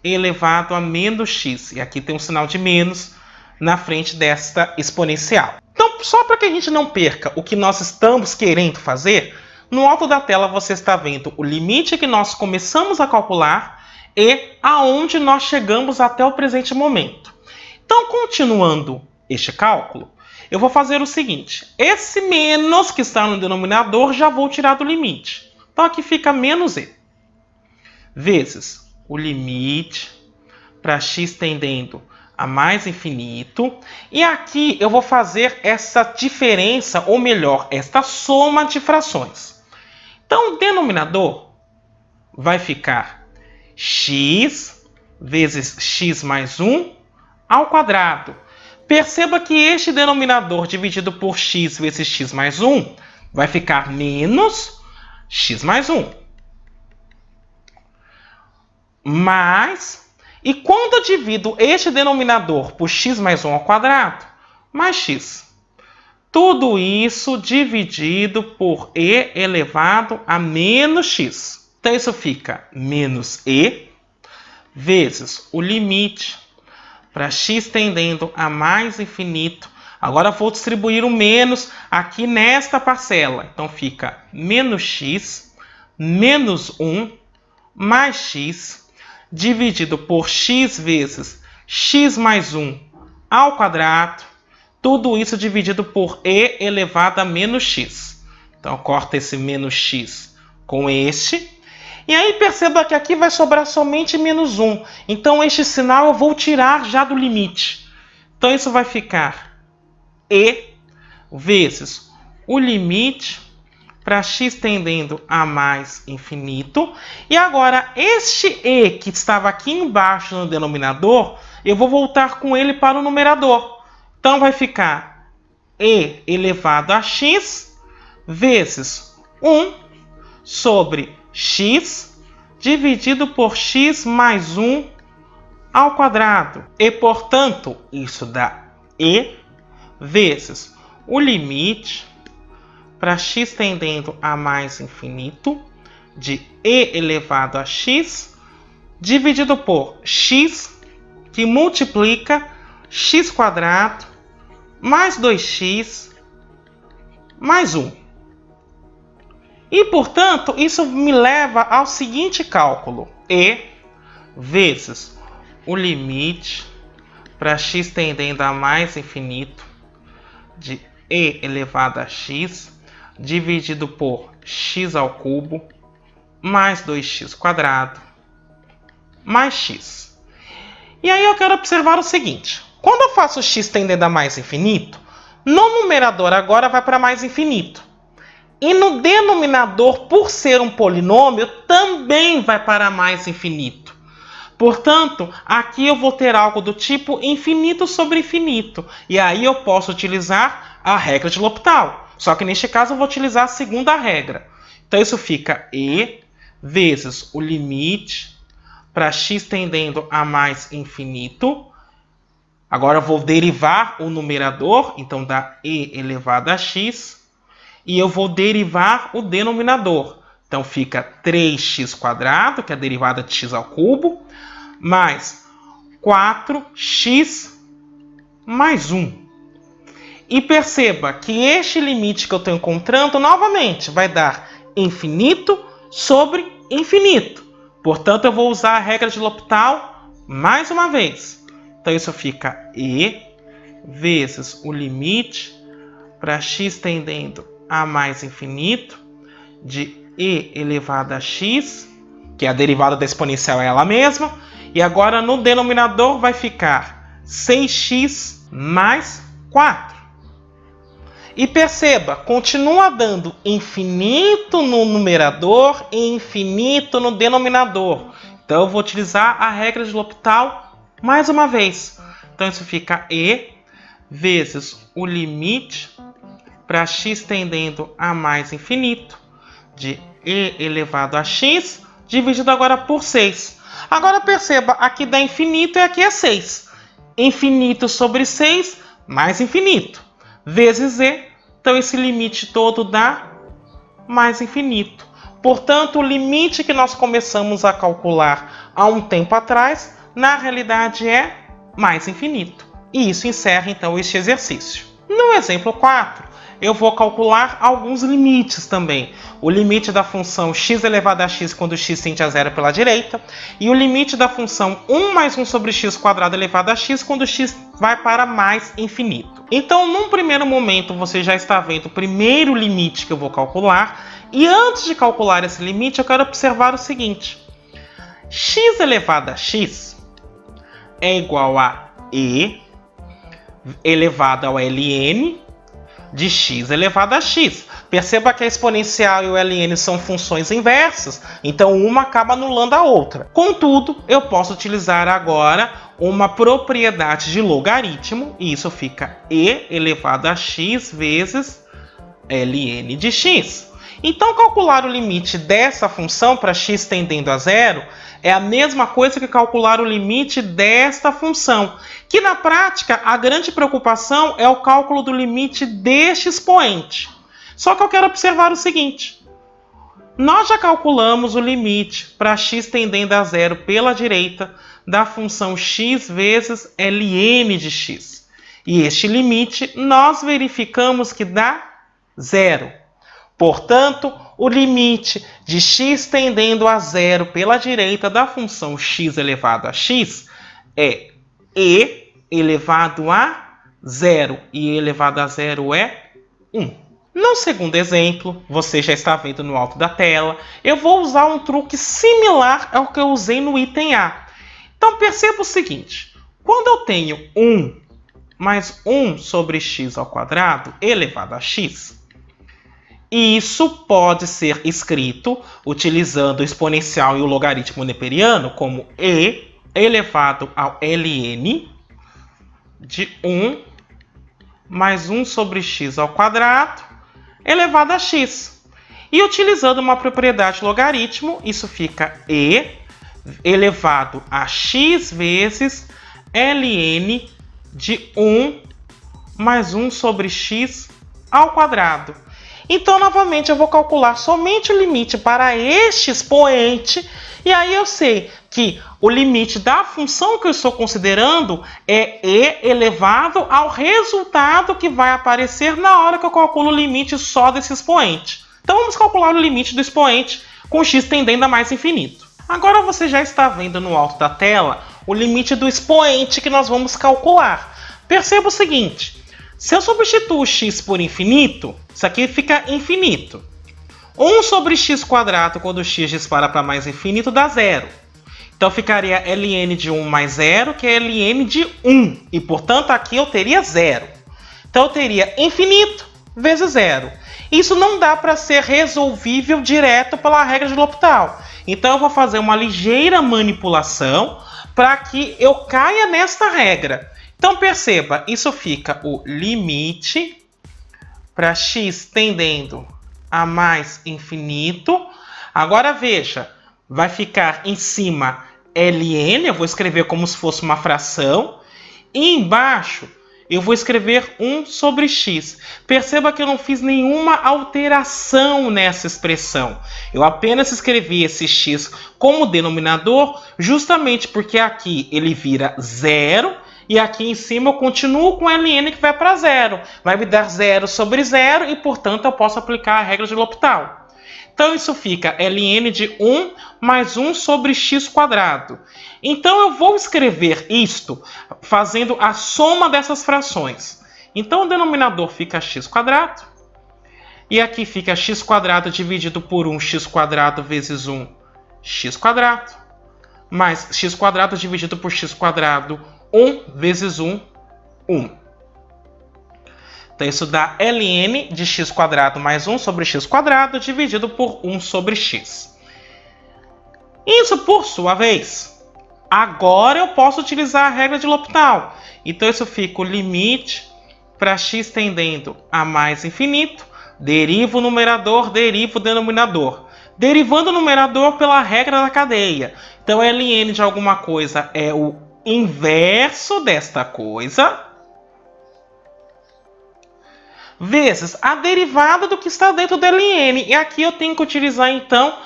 elevado a menos x. E aqui tem um sinal de menos na frente desta exponencial. Então, só para que a gente não perca o que nós estamos querendo fazer, no alto da tela você está vendo o limite que nós começamos a calcular e aonde nós chegamos até o presente momento. Então, continuando este cálculo, eu vou fazer o seguinte. Esse menos que está no denominador já vou tirar do limite. Então, aqui fica menos e vezes o limite para x tendendo a mais infinito. E aqui eu vou fazer essa diferença, ou melhor, esta soma de frações. Então, o denominador vai ficar x vezes x mais 1 ao quadrado. Perceba que este denominador dividido por x vezes x mais 1 vai ficar menos x mais 1. Mais, e quando eu divido este denominador por x mais 1 ao quadrado, mais x. Tudo isso dividido por e elevado a menos x. Então, isso fica menos e vezes o limite para x tendendo a mais infinito. Agora vou distribuir o menos aqui nesta parcela. Então, fica menos x menos 1 mais x dividido por x vezes x mais 1 ao quadrado. Tudo isso dividido por e elevado a menos x. Então, corta esse menos x com este. E aí, perceba que aqui vai sobrar somente menos 1. Então, este sinal eu vou tirar já do limite. Então, isso vai ficar e vezes o limite para x tendendo a mais infinito. E agora, este e que estava aqui embaixo no denominador, eu vou voltar com ele para o numerador. Então, vai ficar e elevado a x vezes 1 sobre x dividido por x mais 1 ao quadrado. E, portanto, isso dá e vezes o limite para x tendendo a mais infinito de e elevado a x dividido por x que multiplica x quadrado mais 2x mais 1. E, portanto, isso me leva ao seguinte cálculo. E vezes o limite para x tendendo a mais infinito de e elevado a x dividido por x ao cubo mais 2x quadrado mais x. E aí eu quero observar o seguinte. Quando eu faço x tendendo a mais infinito, no numerador agora vai para mais infinito. E no denominador, por ser um polinômio, também vai para mais infinito. Portanto, aqui eu vou ter algo do tipo infinito sobre infinito. E aí eu posso utilizar a regra de L'Hopital. Só que neste caso eu vou utilizar a segunda regra. Então isso fica e vezes o limite para x tendendo a mais infinito. Agora eu vou derivar o numerador, então dá e elevado a x. E eu vou derivar o denominador. Então fica 3x quadrado, que é a derivada de x ao cubo, mais 4x mais 1. E perceba que este limite que eu estou encontrando, novamente, vai dar infinito sobre infinito. Portanto, eu vou usar a regra de L'Hopital mais uma vez. Então, isso fica e vezes o limite para x tendendo a mais infinito de e elevado a x, que é a derivada da exponencial é ela mesma. E agora, no denominador, vai ficar 6x mais 4. E perceba, continua dando infinito no numerador e infinito no denominador. Então, eu vou utilizar a regra de L'Hopital mais uma vez. Então, isso fica e vezes o limite para x tendendo a mais infinito de e elevado a x, dividido agora por 6. Agora perceba, aqui dá infinito e aqui é 6. Infinito sobre 6 mais infinito, vezes e. Então esse limite todo dá mais infinito. Portanto, o limite que nós começamos a calcular há um tempo atrás, na realidade é mais infinito. E isso encerra então este exercício. No exemplo 4, eu vou calcular alguns limites também. O limite da função x elevado a x quando x tende a zero pela direita, e o limite da função 1 mais 1 sobre x quadrado elevado a x quando x vai para mais infinito. Então, num primeiro momento, você já está vendo o primeiro limite que eu vou calcular, e antes de calcular esse limite, eu quero observar o seguinte. X elevado a x é igual a e elevado ao ln de x elevado a x. Perceba que a exponencial e o ln são funções inversas, então uma acaba anulando a outra. Contudo, eu posso utilizar agora uma propriedade de logaritmo, e isso fica e elevado a x vezes ln de x. Então, calcular o limite dessa função para x tendendo a zero é a mesma coisa que calcular o limite desta função, que na prática a grande preocupação é o cálculo do limite deste expoente. Só que eu quero observar o seguinte. Nós já calculamos o limite para x tendendo a zero pela direita da função x vezes ln de x. E este limite nós verificamos que dá zero. Portanto, o limite de x tendendo a zero pela direita da função x elevado a x é e elevado a zero. E e elevado a zero é 1. No segundo exemplo, você já está vendo no alto da tela, eu vou usar um truque similar ao que eu usei no item A. Então, perceba o seguinte. Quando eu tenho 1 mais 1 sobre x ao quadrado elevado a x, isso pode ser escrito utilizando o exponencial e o logaritmo neperiano como e elevado ao ln de 1 mais 1 sobre x ao quadrado elevado a x. E utilizando uma propriedade logaritmo, isso fica e elevado a x vezes ln de 1 mais 1 sobre x ao quadrado. Então, novamente, eu vou calcular somente o limite para este expoente, e aí eu sei que o limite da função que eu estou considerando é e elevado ao resultado que vai aparecer na hora que eu calculo o limite só desse expoente. Então, vamos calcular o limite do expoente com x tendendo a mais infinito. Agora você já está vendo no alto da tela o limite do expoente que nós vamos calcular. Perceba o seguinte. Se eu substituo x por infinito, isso aqui fica infinito. 1 sobre x quadrado quando x dispara para mais infinito dá zero. Então ficaria ln de 1 mais 0, que é ln de 1. E, portanto, aqui eu teria zero. Então eu teria infinito vezes zero. Isso não dá para ser resolvível direto pela regra de L'Hopital. Então eu vou fazer uma ligeira manipulação para que eu caia nesta regra. Então, perceba, isso fica o limite para x tendendo a mais infinito. Agora, veja, vai ficar em cima ln, eu vou escrever como se fosse uma fração. E embaixo, eu vou escrever 1 sobre x. Perceba que eu não fiz nenhuma alteração nessa expressão. Eu apenas escrevi esse x como denominador, justamente porque aqui ele vira zero. E aqui em cima eu continuo com ln que vai para zero. Vai me dar 0 sobre 0 e, portanto, eu posso aplicar a regra de L'Hopital. Então, isso fica ln de 1 mais 1 sobre x quadrado. Então, eu vou escrever isto fazendo a soma dessas frações. Então, o denominador fica x quadrado. E aqui fica x quadrado dividido por 1, x quadrado vezes 1, x quadrado. Mais x quadrado dividido por x quadrado, 1 vezes 1, 1. Então, isso dá ln de x quadrado mais 1 sobre x quadrado dividido por 1 sobre x. Isso, por sua vez, agora eu posso utilizar a regra de L'Hopital. Então, isso fica o limite para x tendendo a mais infinito, deriva o numerador, deriva o denominador. Derivando o numerador pela regra da cadeia. Então, ln de alguma coisa é o inverso desta coisa, vezes a derivada do que está dentro do ln. E aqui eu tenho que utilizar, então,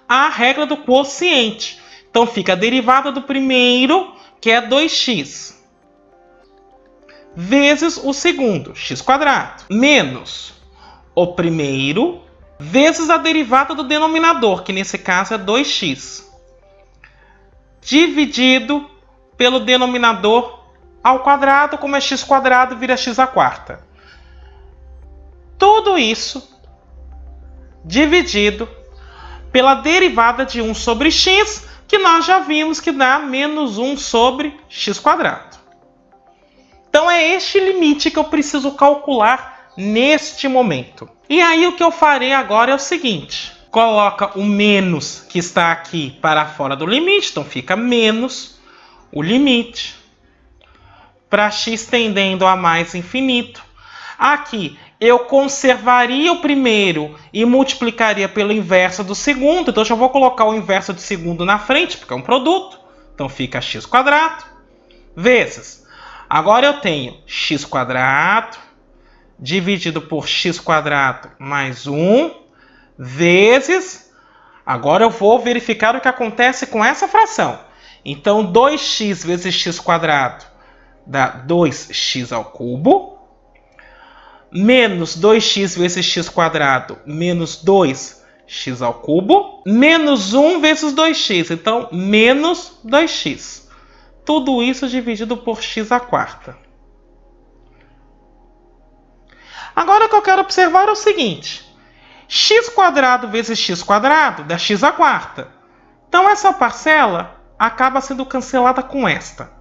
a regra do quociente. Então, fica a derivada do primeiro, que é 2x, vezes o segundo, x², menos o primeiro, vezes a derivada do denominador, que nesse caso é 2x, dividido pelo denominador ao quadrado, como é x², vira x². Tudo isso dividido pela derivada de 1 sobre x, que nós já vimos que dá menos 1 sobre x². Então é este limite que eu preciso calcular neste momento. E aí o que eu farei agora é o seguinte. Coloca o menos que está aqui para fora do limite. Então fica menos o limite para x tendendo a mais infinito. Aqui eu conservaria o primeiro e multiplicaria pelo inverso do segundo. Então eu já vou colocar o inverso do segundo na frente, porque é um produto. Então fica x² vezes. Agora eu tenho x² dividido por x² mais 1 vezes. Agora eu vou verificar o que acontece com essa fração. Então 2x vezes x² dá 2x ao cubo. Menos 2x vezes x² menos 2x ao cubo. Menos 1 vezes 2x. Então menos 2x. Tudo isso dividido por x². Agora o que eu quero observar é o seguinte. x² vezes x² dá x². Então essa parcela acaba sendo cancelada com esta.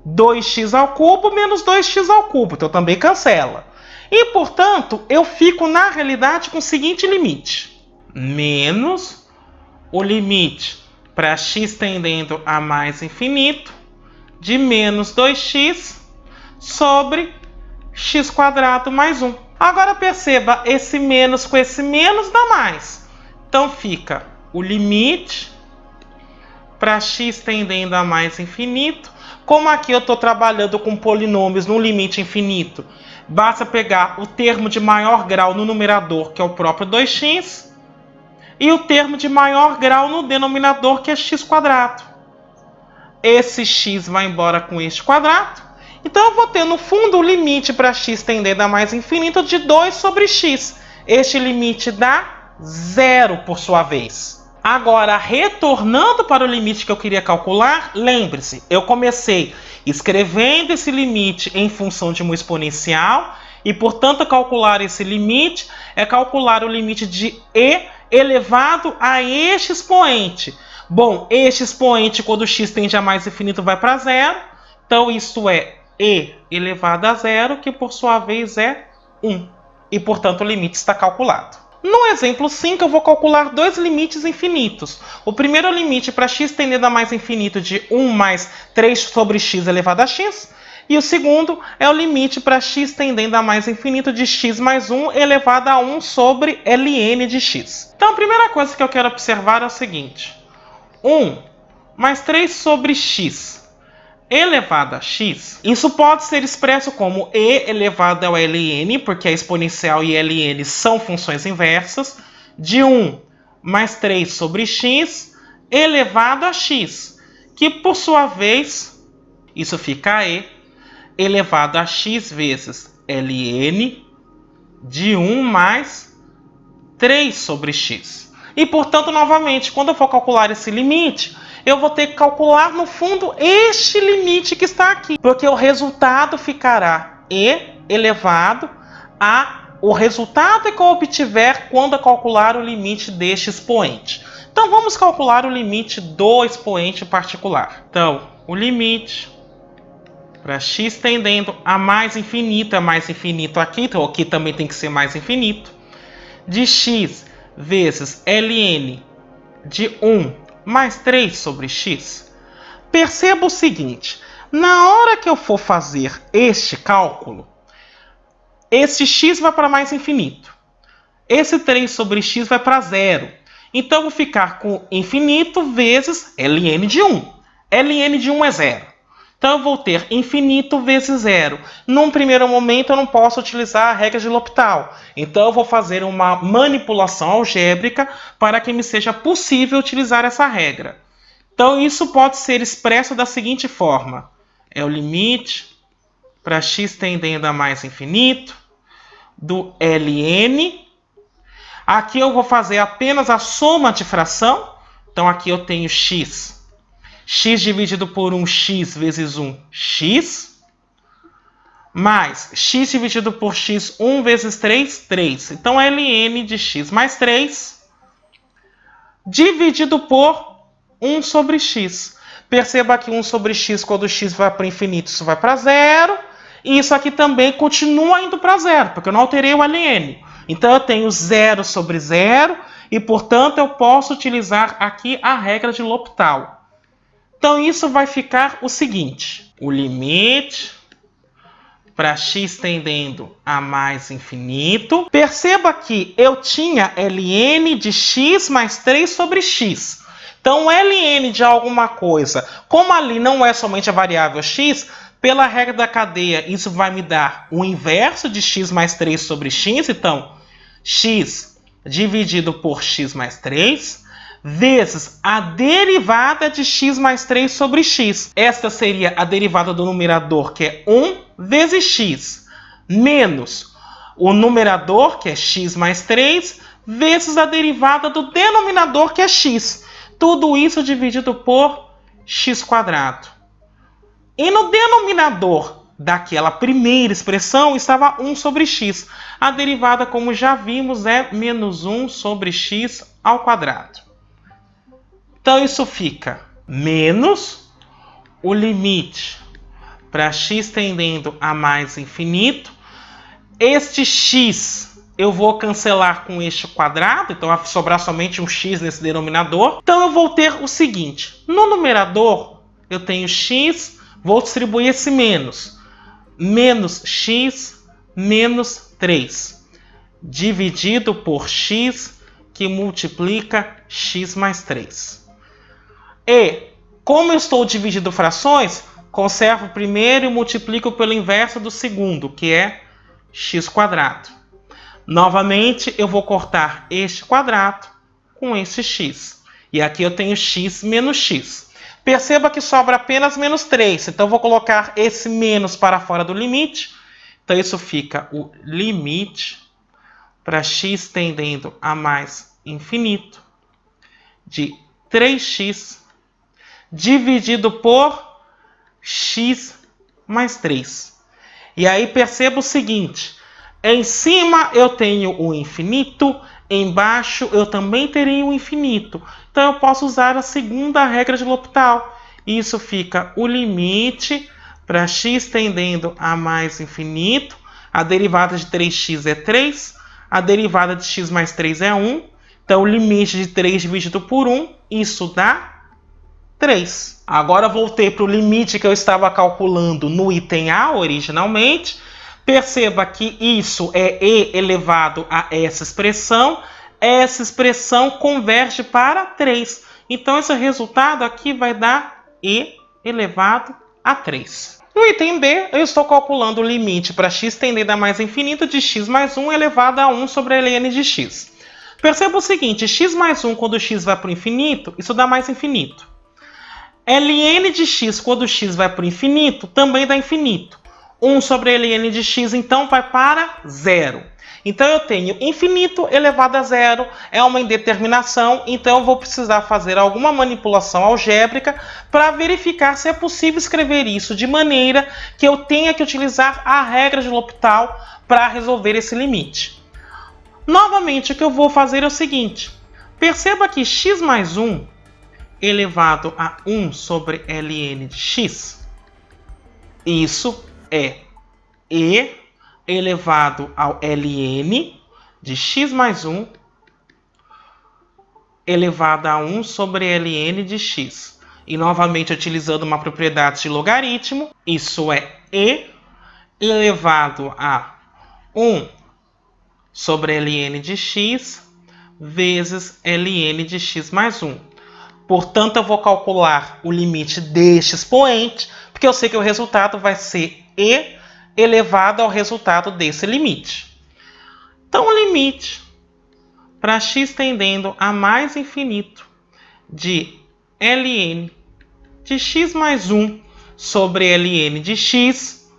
2x ao cubo menos 2x ao cubo. Então também cancela. E, portanto, eu fico na realidade com o seguinte limite. Menos o limite para x tendendo a mais infinito de menos 2x sobre x² mais 1. Agora perceba, esse menos com esse menos dá mais. Então fica o limite para x tendendo a mais infinito. Como aqui eu estou trabalhando com polinômios no limite infinito, basta pegar o termo de maior grau no numerador, que é o próprio 2x, e o termo de maior grau no denominador, que é x². Esse x vai embora com este quadrado. Então eu vou ter no fundo o limite para x tendendo a mais infinito de 2 sobre x. Este limite dá 0 por sua vez. Agora, retornando para o limite que eu queria calcular, lembre-se, eu comecei escrevendo esse limite em função de uma exponencial e, portanto, calcular esse limite é calcular o limite de e elevado a este expoente. Bom, este expoente, quando x tende a mais infinito, vai para 0. Então, isso é e elevado a 0, que por sua vez é 1. E, portanto, o limite está calculado. No exemplo 5, eu vou calcular dois limites infinitos. O primeiro limite para x tendendo a mais infinito de 1 mais 3 sobre x elevado a x. E o segundo é o limite para x tendendo a mais infinito de x mais 1 elevado a 1 sobre ln de x. Então, a primeira coisa que eu quero observar é o seguinte. 1 mais 3 sobre x elevado a x, isso pode ser expresso como e elevado ao ln, porque a exponencial e ln são funções inversas, de 1 mais 3 sobre x elevado a x, que por sua vez, isso fica e elevado a x vezes ln de 1 mais 3 sobre x. E, portanto, novamente, quando eu for calcular esse limite, eu vou ter que calcular, no fundo, este limite que está aqui. Porque o resultado ficará e elevado a o resultado que eu obtiver quando eu calcular o limite deste expoente. Então, vamos calcular o limite do expoente particular. Então, o limite para x tendendo a mais infinito, é mais infinito aqui, então aqui também tem que ser mais infinito, de x vezes ln de 1 mais 3 sobre x. Perceba o seguinte, na hora que eu for fazer este cálculo, esse x vai para mais infinito. Esse 3 sobre x vai para zero. Então, eu vou ficar com infinito vezes ln de 1. ln de 1 é zero. Então, eu vou ter infinito vezes zero. Num primeiro momento, eu não posso utilizar a regra de L'Hopital. Então, eu vou fazer uma manipulação algébrica para que me seja possível utilizar essa regra. Então, isso pode ser expresso da seguinte forma. É o limite para x tendendo a mais infinito do ln. Aqui eu vou fazer apenas a soma de fração. Então, aqui eu tenho x. X dividido por 1x vezes 1, x. Mais x dividido por x, 1 vezes 3, 3. Então, ln de x mais 3 dividido por 1 sobre x. Perceba que 1 sobre x, quando x vai para o infinito, isso vai para zero. E isso aqui também continua indo para zero, porque eu não alterei o ln. Então, eu tenho 0 sobre 0 e, portanto, eu posso utilizar aqui a regra de L'Hopital. Então, isso vai ficar o seguinte. O limite para x tendendo a mais infinito. Perceba que eu tinha ln de x mais 3 sobre x. Então, ln de alguma coisa, como ali não é somente a variável x, pela regra da cadeia, isso vai me dar o inverso de x mais 3 sobre x. Então, x dividido por x mais 3, vezes a derivada de x mais 3 sobre x. Esta seria a derivada do numerador, que é 1 vezes x, menos o numerador, que é x mais 3, vezes a derivada do denominador, que é x. Tudo isso dividido por x². E no denominador daquela primeira expressão estava 1 sobre x. A derivada, como já vimos, é menos 1 sobre x ao quadrado. Então, isso fica menos o limite para x tendendo a mais infinito. Este x eu vou cancelar com este quadrado, então vai sobrar somente um x nesse denominador. Então, eu vou ter o seguinte. No numerador, eu tenho x, vou distribuir esse menos. Menos x menos 3, dividido por x, que multiplica x mais 3. E, como eu estou dividindo frações, conservo o primeiro e multiplico pelo inverso do segundo, que é x². Novamente, eu vou cortar este quadrado com este x. E aqui eu tenho x menos x. Perceba que sobra apenas menos 3. Então, eu vou colocar esse menos para fora do limite. Então, isso fica o limite para x tendendo a mais infinito de 3x dividido por x mais 3. E aí, perceba o seguinte. Em cima eu tenho o infinito, embaixo eu também terei o infinito. Então eu posso usar a segunda regra de L'Hopital. Isso fica o limite para x tendendo a mais infinito. A derivada de 3x é 3. A derivada de x mais 3 é 1. Então o limite de 3 dividido por 1, isso dá 3. Agora eu voltei para o limite que eu estava calculando no item A originalmente. Perceba que isso é e elevado a essa expressão. Essa expressão converge para 3. Então, esse resultado aqui vai dar e elevado a 3. No item B, eu estou calculando o limite para x tendendo a mais infinito de x mais 1 elevado a 1 sobre ln de x. Perceba o seguinte, x mais 1 quando x vai para o infinito, isso dá mais infinito. ln de x quando x vai para o infinito, também dá infinito. 1 sobre ln de x, então, vai para 0. Então, eu tenho infinito elevado a 0, é uma indeterminação, então eu vou precisar fazer alguma manipulação algébrica para verificar se é possível escrever isso de maneira que eu tenha que utilizar a regra de L'Hopital para resolver esse limite. Novamente, o que eu vou fazer é o seguinte. Perceba que x mais 1 elevado a 1 sobre ln de x, isso é e elevado ao ln de x mais 1 elevado a 1 sobre ln de x. E novamente utilizando uma propriedade de logaritmo, isso é e elevado a 1 sobre ln de x vezes ln de x mais 1. Portanto, eu vou calcular o limite deste expoente, porque eu sei que o resultado vai ser e elevado ao resultado desse limite. Então, o limite para x tendendo a mais infinito de ln de x mais 1 sobre ln de x.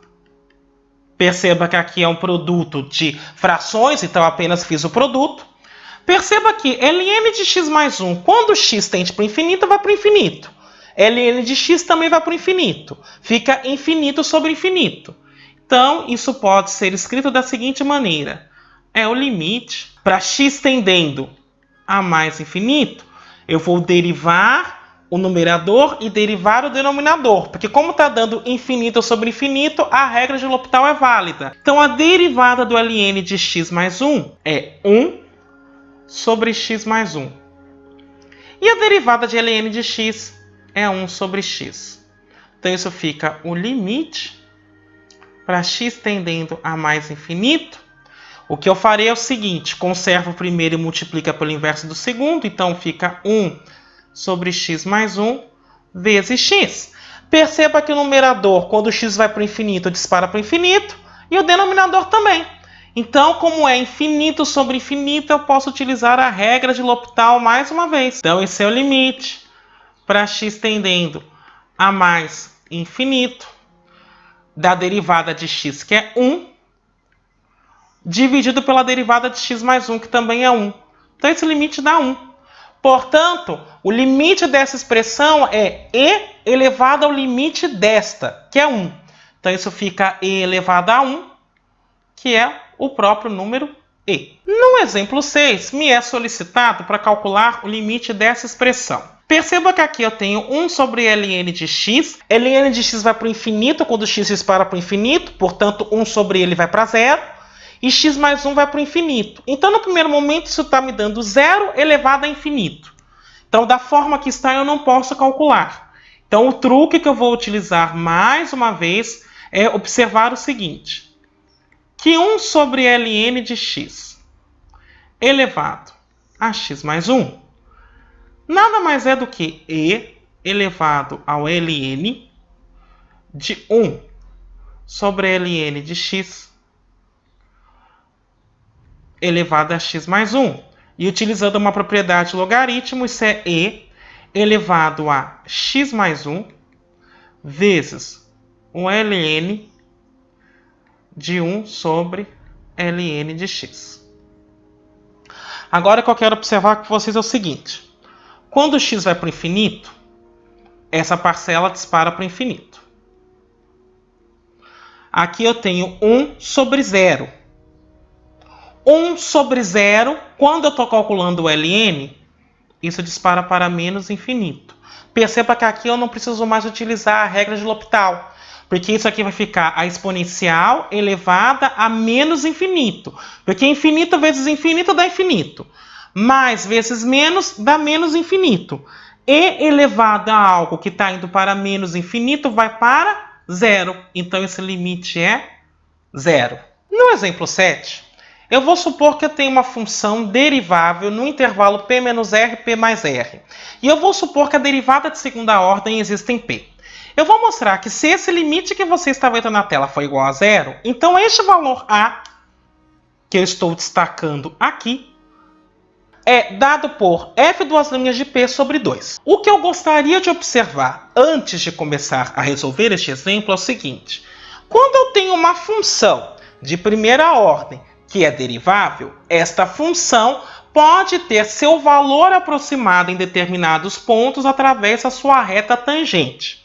Perceba que aqui é um produto de frações, então eu apenas fiz o produto. Perceba que ln de x mais 1, quando x tende para o infinito, vai para o infinito. Ln de x também vai para o infinito. Fica infinito sobre infinito. Então, isso pode ser escrito da seguinte maneira. É o limite para x tendendo a mais infinito. Eu vou derivar o numerador e derivar o denominador. Porque como está dando infinito sobre infinito, a regra de L'Hopital é válida. Então, a derivada do ln de x mais 1 é 1 sobre x mais 1. E a derivada de ln de x é 1 sobre x. Então, isso fica o limite para x tendendo a mais infinito. O que eu farei é o seguinte, conservo o primeiro e multiplica pelo inverso do segundo. Então, fica 1 sobre x mais 1 vezes x. Perceba que o numerador, quando o x vai para o infinito, dispara para o infinito. E o denominador também. Então, como é infinito sobre infinito, eu posso utilizar a regra de L'Hopital mais uma vez. Então, esse é o limite para x tendendo a mais infinito da derivada de x, que é 1, dividido pela derivada de x mais 1, que também é 1. Então, esse limite dá 1. Portanto, o limite dessa expressão é e elevado ao limite desta, que é 1. Então, isso fica e elevado a 1, que é o próprio número e. No exemplo 6, me é solicitado para calcular o limite dessa expressão. Perceba que aqui eu tenho 1 sobre ln de x. Ln de x vai para o infinito quando x dispara para o infinito, portanto, 1 sobre ele vai para 0. E x mais 1 vai para o infinito. Então, no primeiro momento, isso está me dando 0 elevado a infinito. Então, da forma que está, eu não posso calcular. Então, o truque que eu vou utilizar mais uma vez é observar o seguinte. Que 1 sobre ln de x elevado a x mais 1 nada mais é do que e elevado ao ln de 1 sobre ln de x elevado a x mais 1. E utilizando uma propriedade logaritmo, isso é e elevado a x mais 1 vezes o ln de 1 sobre ln de x. Agora o que eu quero observar com vocês é o seguinte. Quando x vai para o infinito, essa parcela dispara para o infinito. Aqui eu tenho 1 sobre 0. 1 sobre 0, quando eu estou calculando o ln, isso dispara para menos infinito. Perceba que aqui eu não preciso mais utilizar a regra de L'Hopital, porque isso aqui vai ficar a exponencial elevada a menos infinito. Porque infinito vezes infinito dá infinito. Mais vezes menos dá menos infinito. E elevado a algo que está indo para menos infinito vai para 0. Então esse limite é 0. No exemplo 7, eu vou supor que eu tenho uma função derivável no intervalo p menos r, p mais r. E eu vou supor que a derivada de segunda ordem existe em p. Eu vou mostrar que se esse limite que você está vendo na tela for igual a 0, então este valor a, que eu estou destacando aqui, é dado por f duas linhas de p sobre 2. O que eu gostaria de observar antes de começar a resolver este exemplo é o seguinte. Quando eu tenho uma função de primeira ordem que é derivável, esta função pode ter seu valor aproximado em determinados pontos através da sua reta tangente.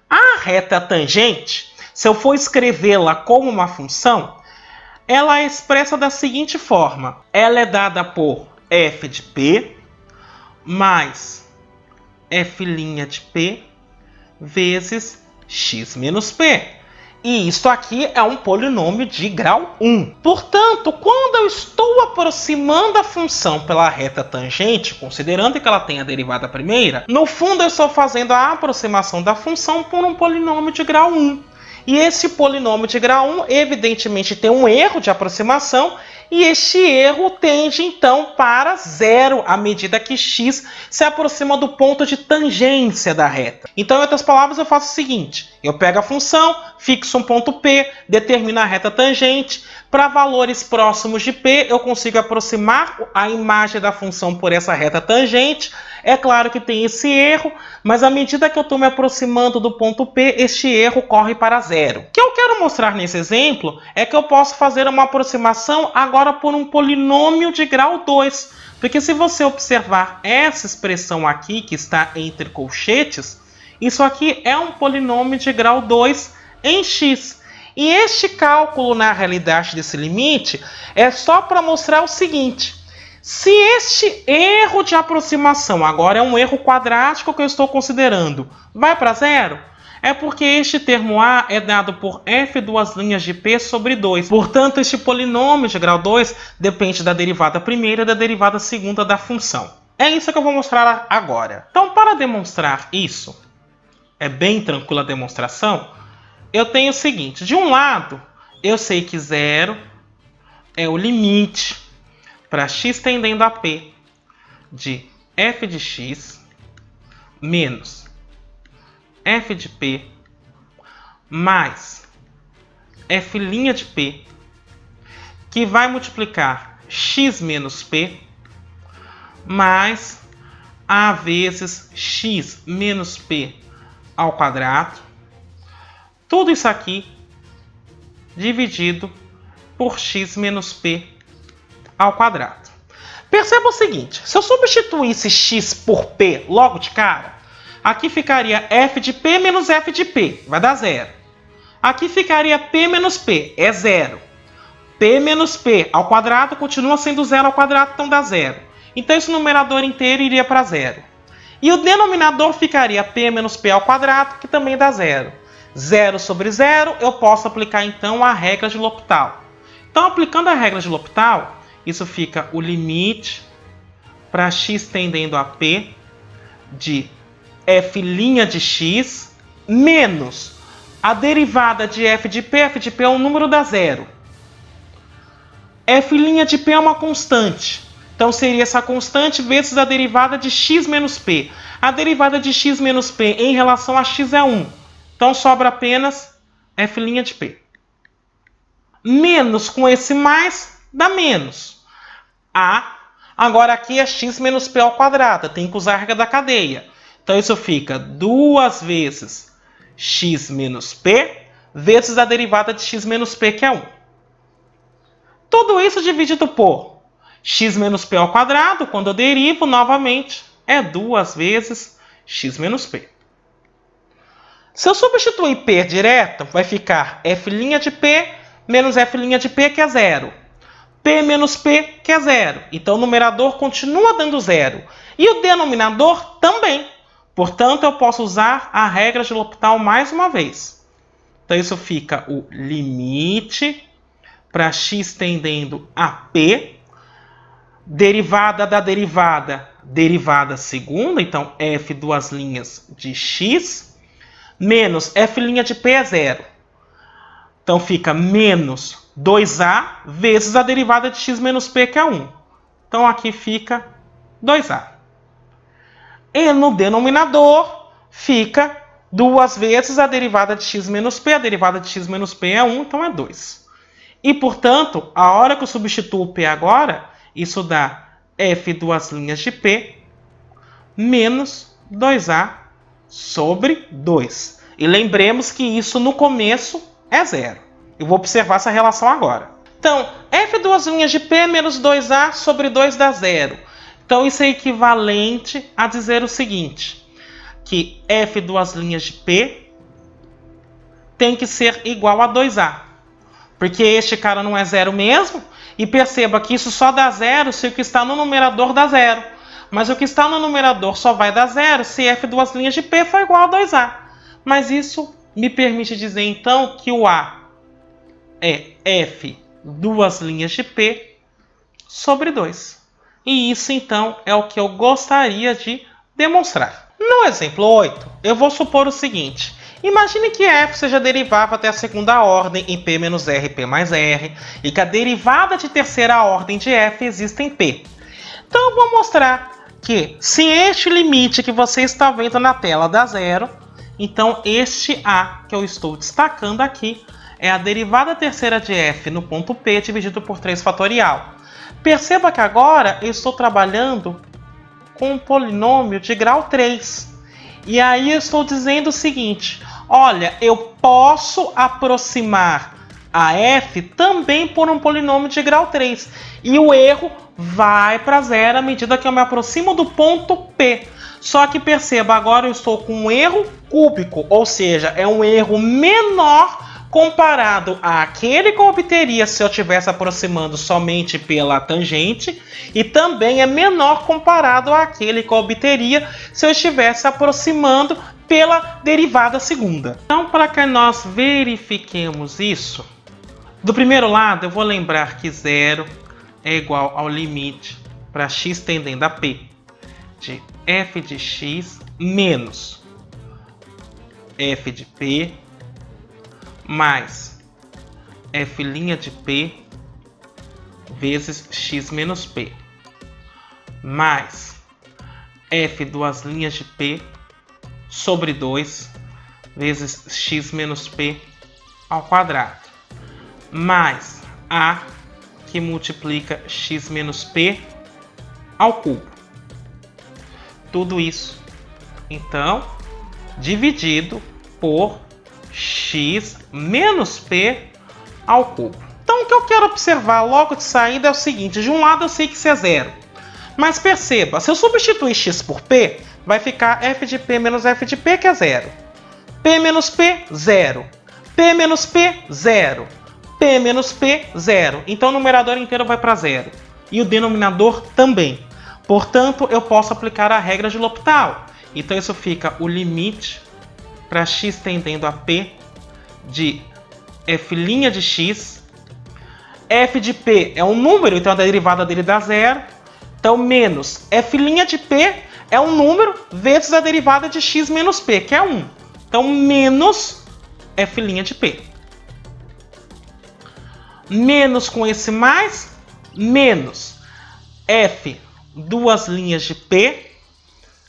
A reta tangente, se eu for escrevê-la como uma função, ela é expressa da seguinte forma. Ela é dada por f de p mais f' de p vezes x menos p. E isso aqui é um polinômio de grau 1. Portanto, quando eu estou aproximando a função pela reta tangente, considerando que ela tem a derivada primeira, no fundo eu estou fazendo a aproximação da função por um polinômio de grau 1. E esse polinômio de grau 1, evidentemente, tem um erro de aproximação, e este erro tende, então, para zero à medida que x se aproxima do ponto de tangência da reta. Então, em outras palavras, eu faço o seguinte. Eu pego a função, fixo um ponto P, determino a reta tangente. Para valores próximos de P, eu consigo aproximar a imagem da função por essa reta tangente. É claro que tem esse erro, mas à medida que eu estou me aproximando do ponto P, este erro corre para zero. O que eu quero mostrar nesse exemplo é que eu posso fazer uma aproximação agora por um polinômio de grau 2. Porque se você observar essa expressão aqui, que está entre colchetes, isso aqui é um polinômio de grau 2 em x. E este cálculo, na realidade, desse limite é só para mostrar o seguinte. Se este erro de aproximação, agora é um erro quadrático que eu estou considerando, vai para zero, é porque este termo A é dado por f duas linhas de P sobre 2. Portanto, este polinômio de grau 2 depende da derivada primeira e da derivada segunda da função. É isso que eu vou mostrar agora. Então, para demonstrar isso, é bem tranquila a demonstração, eu tenho o seguinte. De um lado, eu sei que zero é o limite para x tendendo a P de f de x menos f de P mais f' de P, que vai multiplicar x menos P mais a vezes x menos P ao quadrado. Tudo isso aqui dividido por x menos P ao quadrado. Perceba o seguinte, se eu substituísse x por P logo de cara, aqui ficaria f de P menos f de P, vai dar zero. Aqui ficaria P menos P, é zero. P menos P ao quadrado continua sendo zero ao quadrado, então dá zero. Então esse numerador inteiro iria para zero. E o denominador ficaria P menos P ao quadrado, que também dá zero. Zero sobre zero, eu posso aplicar então a regra de L'Hopital. Então, aplicando a regra de L'Hopital, isso fica o limite para x tendendo a P de f' de x menos a derivada de f de P. F de P é um número da zero. F' de P é uma constante. Então, seria essa constante vezes a derivada de x menos P. A derivada de x menos P em relação a x é 1. Então, sobra apenas f' de P. Menos com esse mais, dá menos. Agora aqui é x menos P ao quadrado. Tem que usar a regra da cadeia. Então, isso fica 2 vezes x menos P vezes a derivada de x menos P, que é 1. Tudo isso dividido por x menos P ao quadrado, quando eu derivo, novamente, é 2 vezes x menos P. Se eu substituir P direto, vai ficar f' de P menos f' de P, que é zero. P menos P, que é zero. Então, o numerador continua dando zero. E o denominador também. Portanto, eu posso usar a regra de L'Hopital mais uma vez. Então, isso fica o limite para x tendendo a P, derivada da derivada, derivada segunda, então f duas linhas de x, menos f' de P é zero. Então fica menos 2a vezes a derivada de x menos P, que é 1. Então aqui fica 2a. E no denominador fica 2 vezes a derivada de x menos P. A derivada de x menos P é 1, então é 2. E, portanto, a hora que eu substituo o P agora, isso dá f duas linhas de P menos 2a sobre 2. E lembremos que isso no começo é zero. Eu vou observar essa relação agora. Então, f duas linhas de P menos 2a sobre 2 dá zero. Então, isso é equivalente a dizer o seguinte, que f duas linhas de P tem que ser igual a 2a. Porque este cara não é zero mesmo. E perceba que isso só dá zero se o que está no numerador dá zero. Mas o que está no numerador só vai dar zero se f duas linhas de P for igual a 2a. Mas isso me permite dizer, então, que o A é f duas linhas de P sobre 2. E isso, então, é o que eu gostaria de demonstrar. No exemplo 8, eu vou supor o seguinte. Imagine que f seja derivada até a segunda ordem em p menos r, p mais r, e que a derivada de terceira ordem de f exista em p. Então eu vou mostrar que se este limite que você está vendo na tela dá zero, então este a que eu estou destacando aqui é a derivada terceira de f no ponto p dividido por 3 fatorial. Perceba que agora eu estou trabalhando com um polinômio de grau 3. E aí eu estou dizendo o seguinte, olha, eu posso aproximar a f também por um polinômio de grau 3. E o erro vai para zero à medida que eu me aproximo do ponto P. Só que perceba, agora eu estou com um erro cúbico, ou seja, é um erro menor comparado àquele que eu obteria se eu estivesse aproximando somente pela tangente, e também é menor comparado àquele que eu obteria se eu estivesse aproximando pela derivada segunda. Então, para que nós verifiquemos isso, do primeiro lado eu vou lembrar que zero é igual ao limite para x tendendo a p de f de x menos f de p mais f' de p vezes x menos p mais f duas linhas de p sobre 2 vezes x menos p ao quadrado mais a que multiplica x menos p ao cubo. Tudo isso, então, dividido por x menos p ao cubo. Então, o que eu quero observar logo de saída é o seguinte. De um lado eu sei que isso é zero. Mas perceba, se eu substituir x por p, vai ficar f de p menos f de p, que é zero. P menos p, zero. P menos p, zero. P menos p, zero. Então o numerador inteiro vai para zero. E o denominador também. Portanto, eu posso aplicar a regra de L'Hopital. Então isso fica o limite para x tendendo a p de f' de x. F de p é um número, então a derivada dele dá zero. Então, menos f' de p é um número vezes a derivada de x menos p, que é 1. Então, menos f' de p. Menos com esse mais, menos f duas linhas de p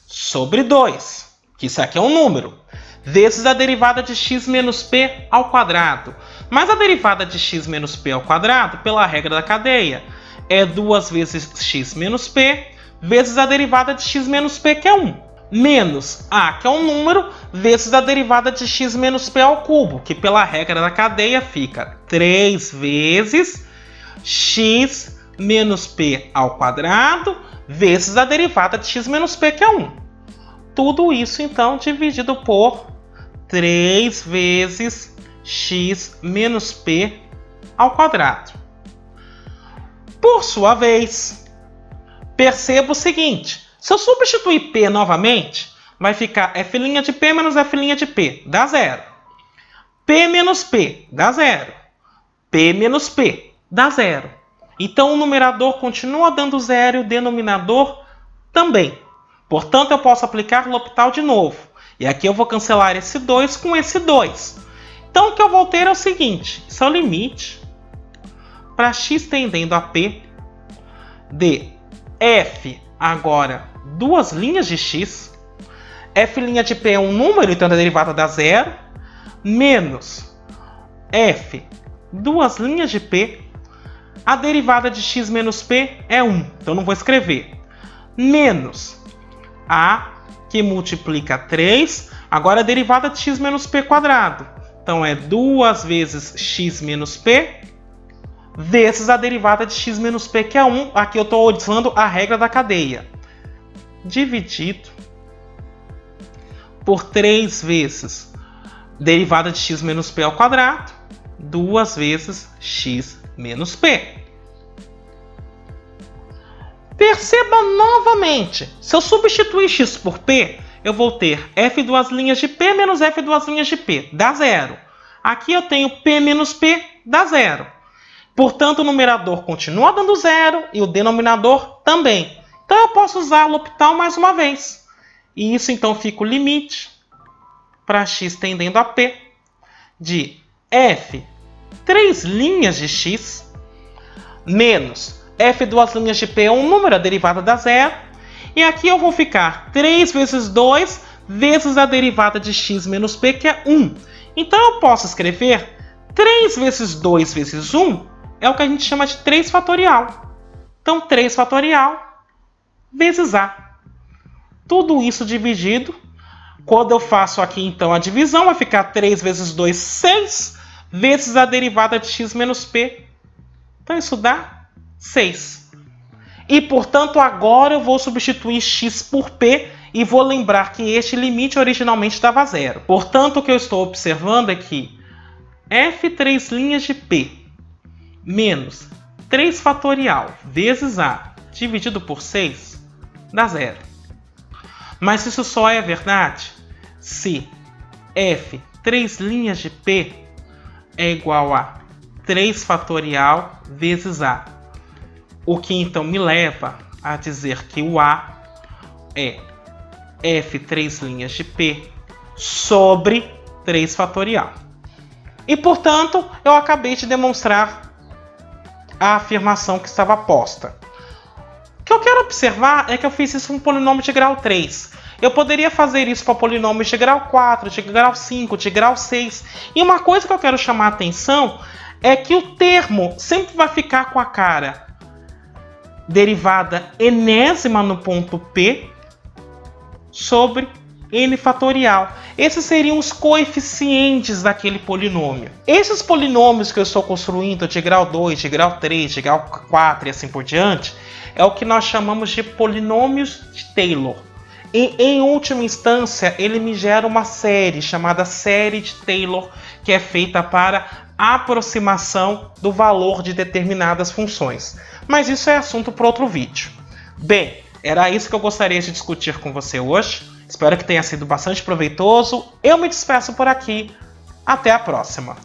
sobre 2, que isso aqui é um número, vezes a derivada de x menos p ao quadrado. Mas a derivada de x menos p ao quadrado, pela regra da cadeia, é 2 vezes x menos p, vezes a derivada de x menos p, que é 1. Menos a, que é um número, vezes a derivada de x menos p ao cubo, que pela regra da cadeia fica 3 vezes x menos p ao quadrado, vezes a derivada de x menos p, que é 1. Tudo isso, então, dividido por 3 vezes x menos p ao quadrado. Por sua vez, perceba o seguinte. Se eu substituir p novamente, vai ficar f' de p menos f' de p, dá zero. P menos p, dá zero. P menos p, dá zero. Então o numerador continua dando zero e o denominador também. Portanto, eu posso aplicar L'Hopital de novo. E aqui eu vou cancelar esse 2 com esse 2. Então o que eu vou ter é o seguinte. Isso é o limite para x tendendo a p de f, agora, duas linhas de x. F' de p é um número, então a derivada dá zero. Menos f, duas linhas de p. A derivada de x menos p é 1, então não vou escrever. Menos a, que multiplica 3. Agora a derivada de x menos p quadrado. Então é 2 vezes x menos p, vezes a derivada de x menos p, que é 1. Aqui eu estou usando a regra da cadeia. Dividido por 3 vezes derivada de x menos p ao quadrado, 2 vezes x menos p. Perceba novamente, se eu substituir x por p, eu vou ter f duas linhas de p menos f duas linhas de p, dá zero. Aqui eu tenho p menos p, dá zero. Portanto, o numerador continua dando zero e o denominador também. Então eu posso usar L'Hopital mais uma vez. E isso então fica o limite para x tendendo a p de f 3 linhas de x menos f 2 linhas de p é um número, a derivada dá zero. E aqui eu vou ficar 3 vezes 2 vezes a derivada de x menos p, que é 1. Então eu posso escrever 3 vezes 2 vezes 1 é o que a gente chama de 3 fatorial. Então 3 fatorial vezes a. Tudo isso dividido. Quando eu faço aqui então a divisão, vai ficar 3 vezes 2, 6, vezes a derivada de x menos p. Então isso dá 6. E portanto agora eu vou substituir x por p e vou lembrar que este limite originalmente dava zero. Portanto o que eu estou observando é que f 3 linhas de p menos 3 fatorial vezes a dividido por 6 dá zero. Mas isso só é verdade se f 3 linhas de p é igual a 3 fatorial vezes a. O que então me leva a dizer que o a é f 3 linhas de p sobre 3 fatorial. E portanto eu acabei de demonstrar a afirmação que estava posta. O que eu quero observar é que eu fiz isso com um polinômio de grau 3. Eu poderia fazer isso para polinômios de grau 4, de grau 5, de grau 6. E uma coisa que eu quero chamar a atenção é que o termo sempre vai ficar com a cara derivada enésima no ponto P sobre n fatorial. Esses seriam os coeficientes daquele polinômio. Esses polinômios que eu estou construindo de grau 2, de grau 3, de grau 4 e assim por diante, é o que nós chamamos de polinômios de Taylor. E, em última instância, ele me gera uma série chamada série de Taylor, que é feita para aproximação do valor de determinadas funções. Mas isso é assunto para outro vídeo. Bem, era isso que eu gostaria de discutir com você hoje. Espero que tenha sido bastante proveitoso. Eu me despeço por aqui. Até a próxima.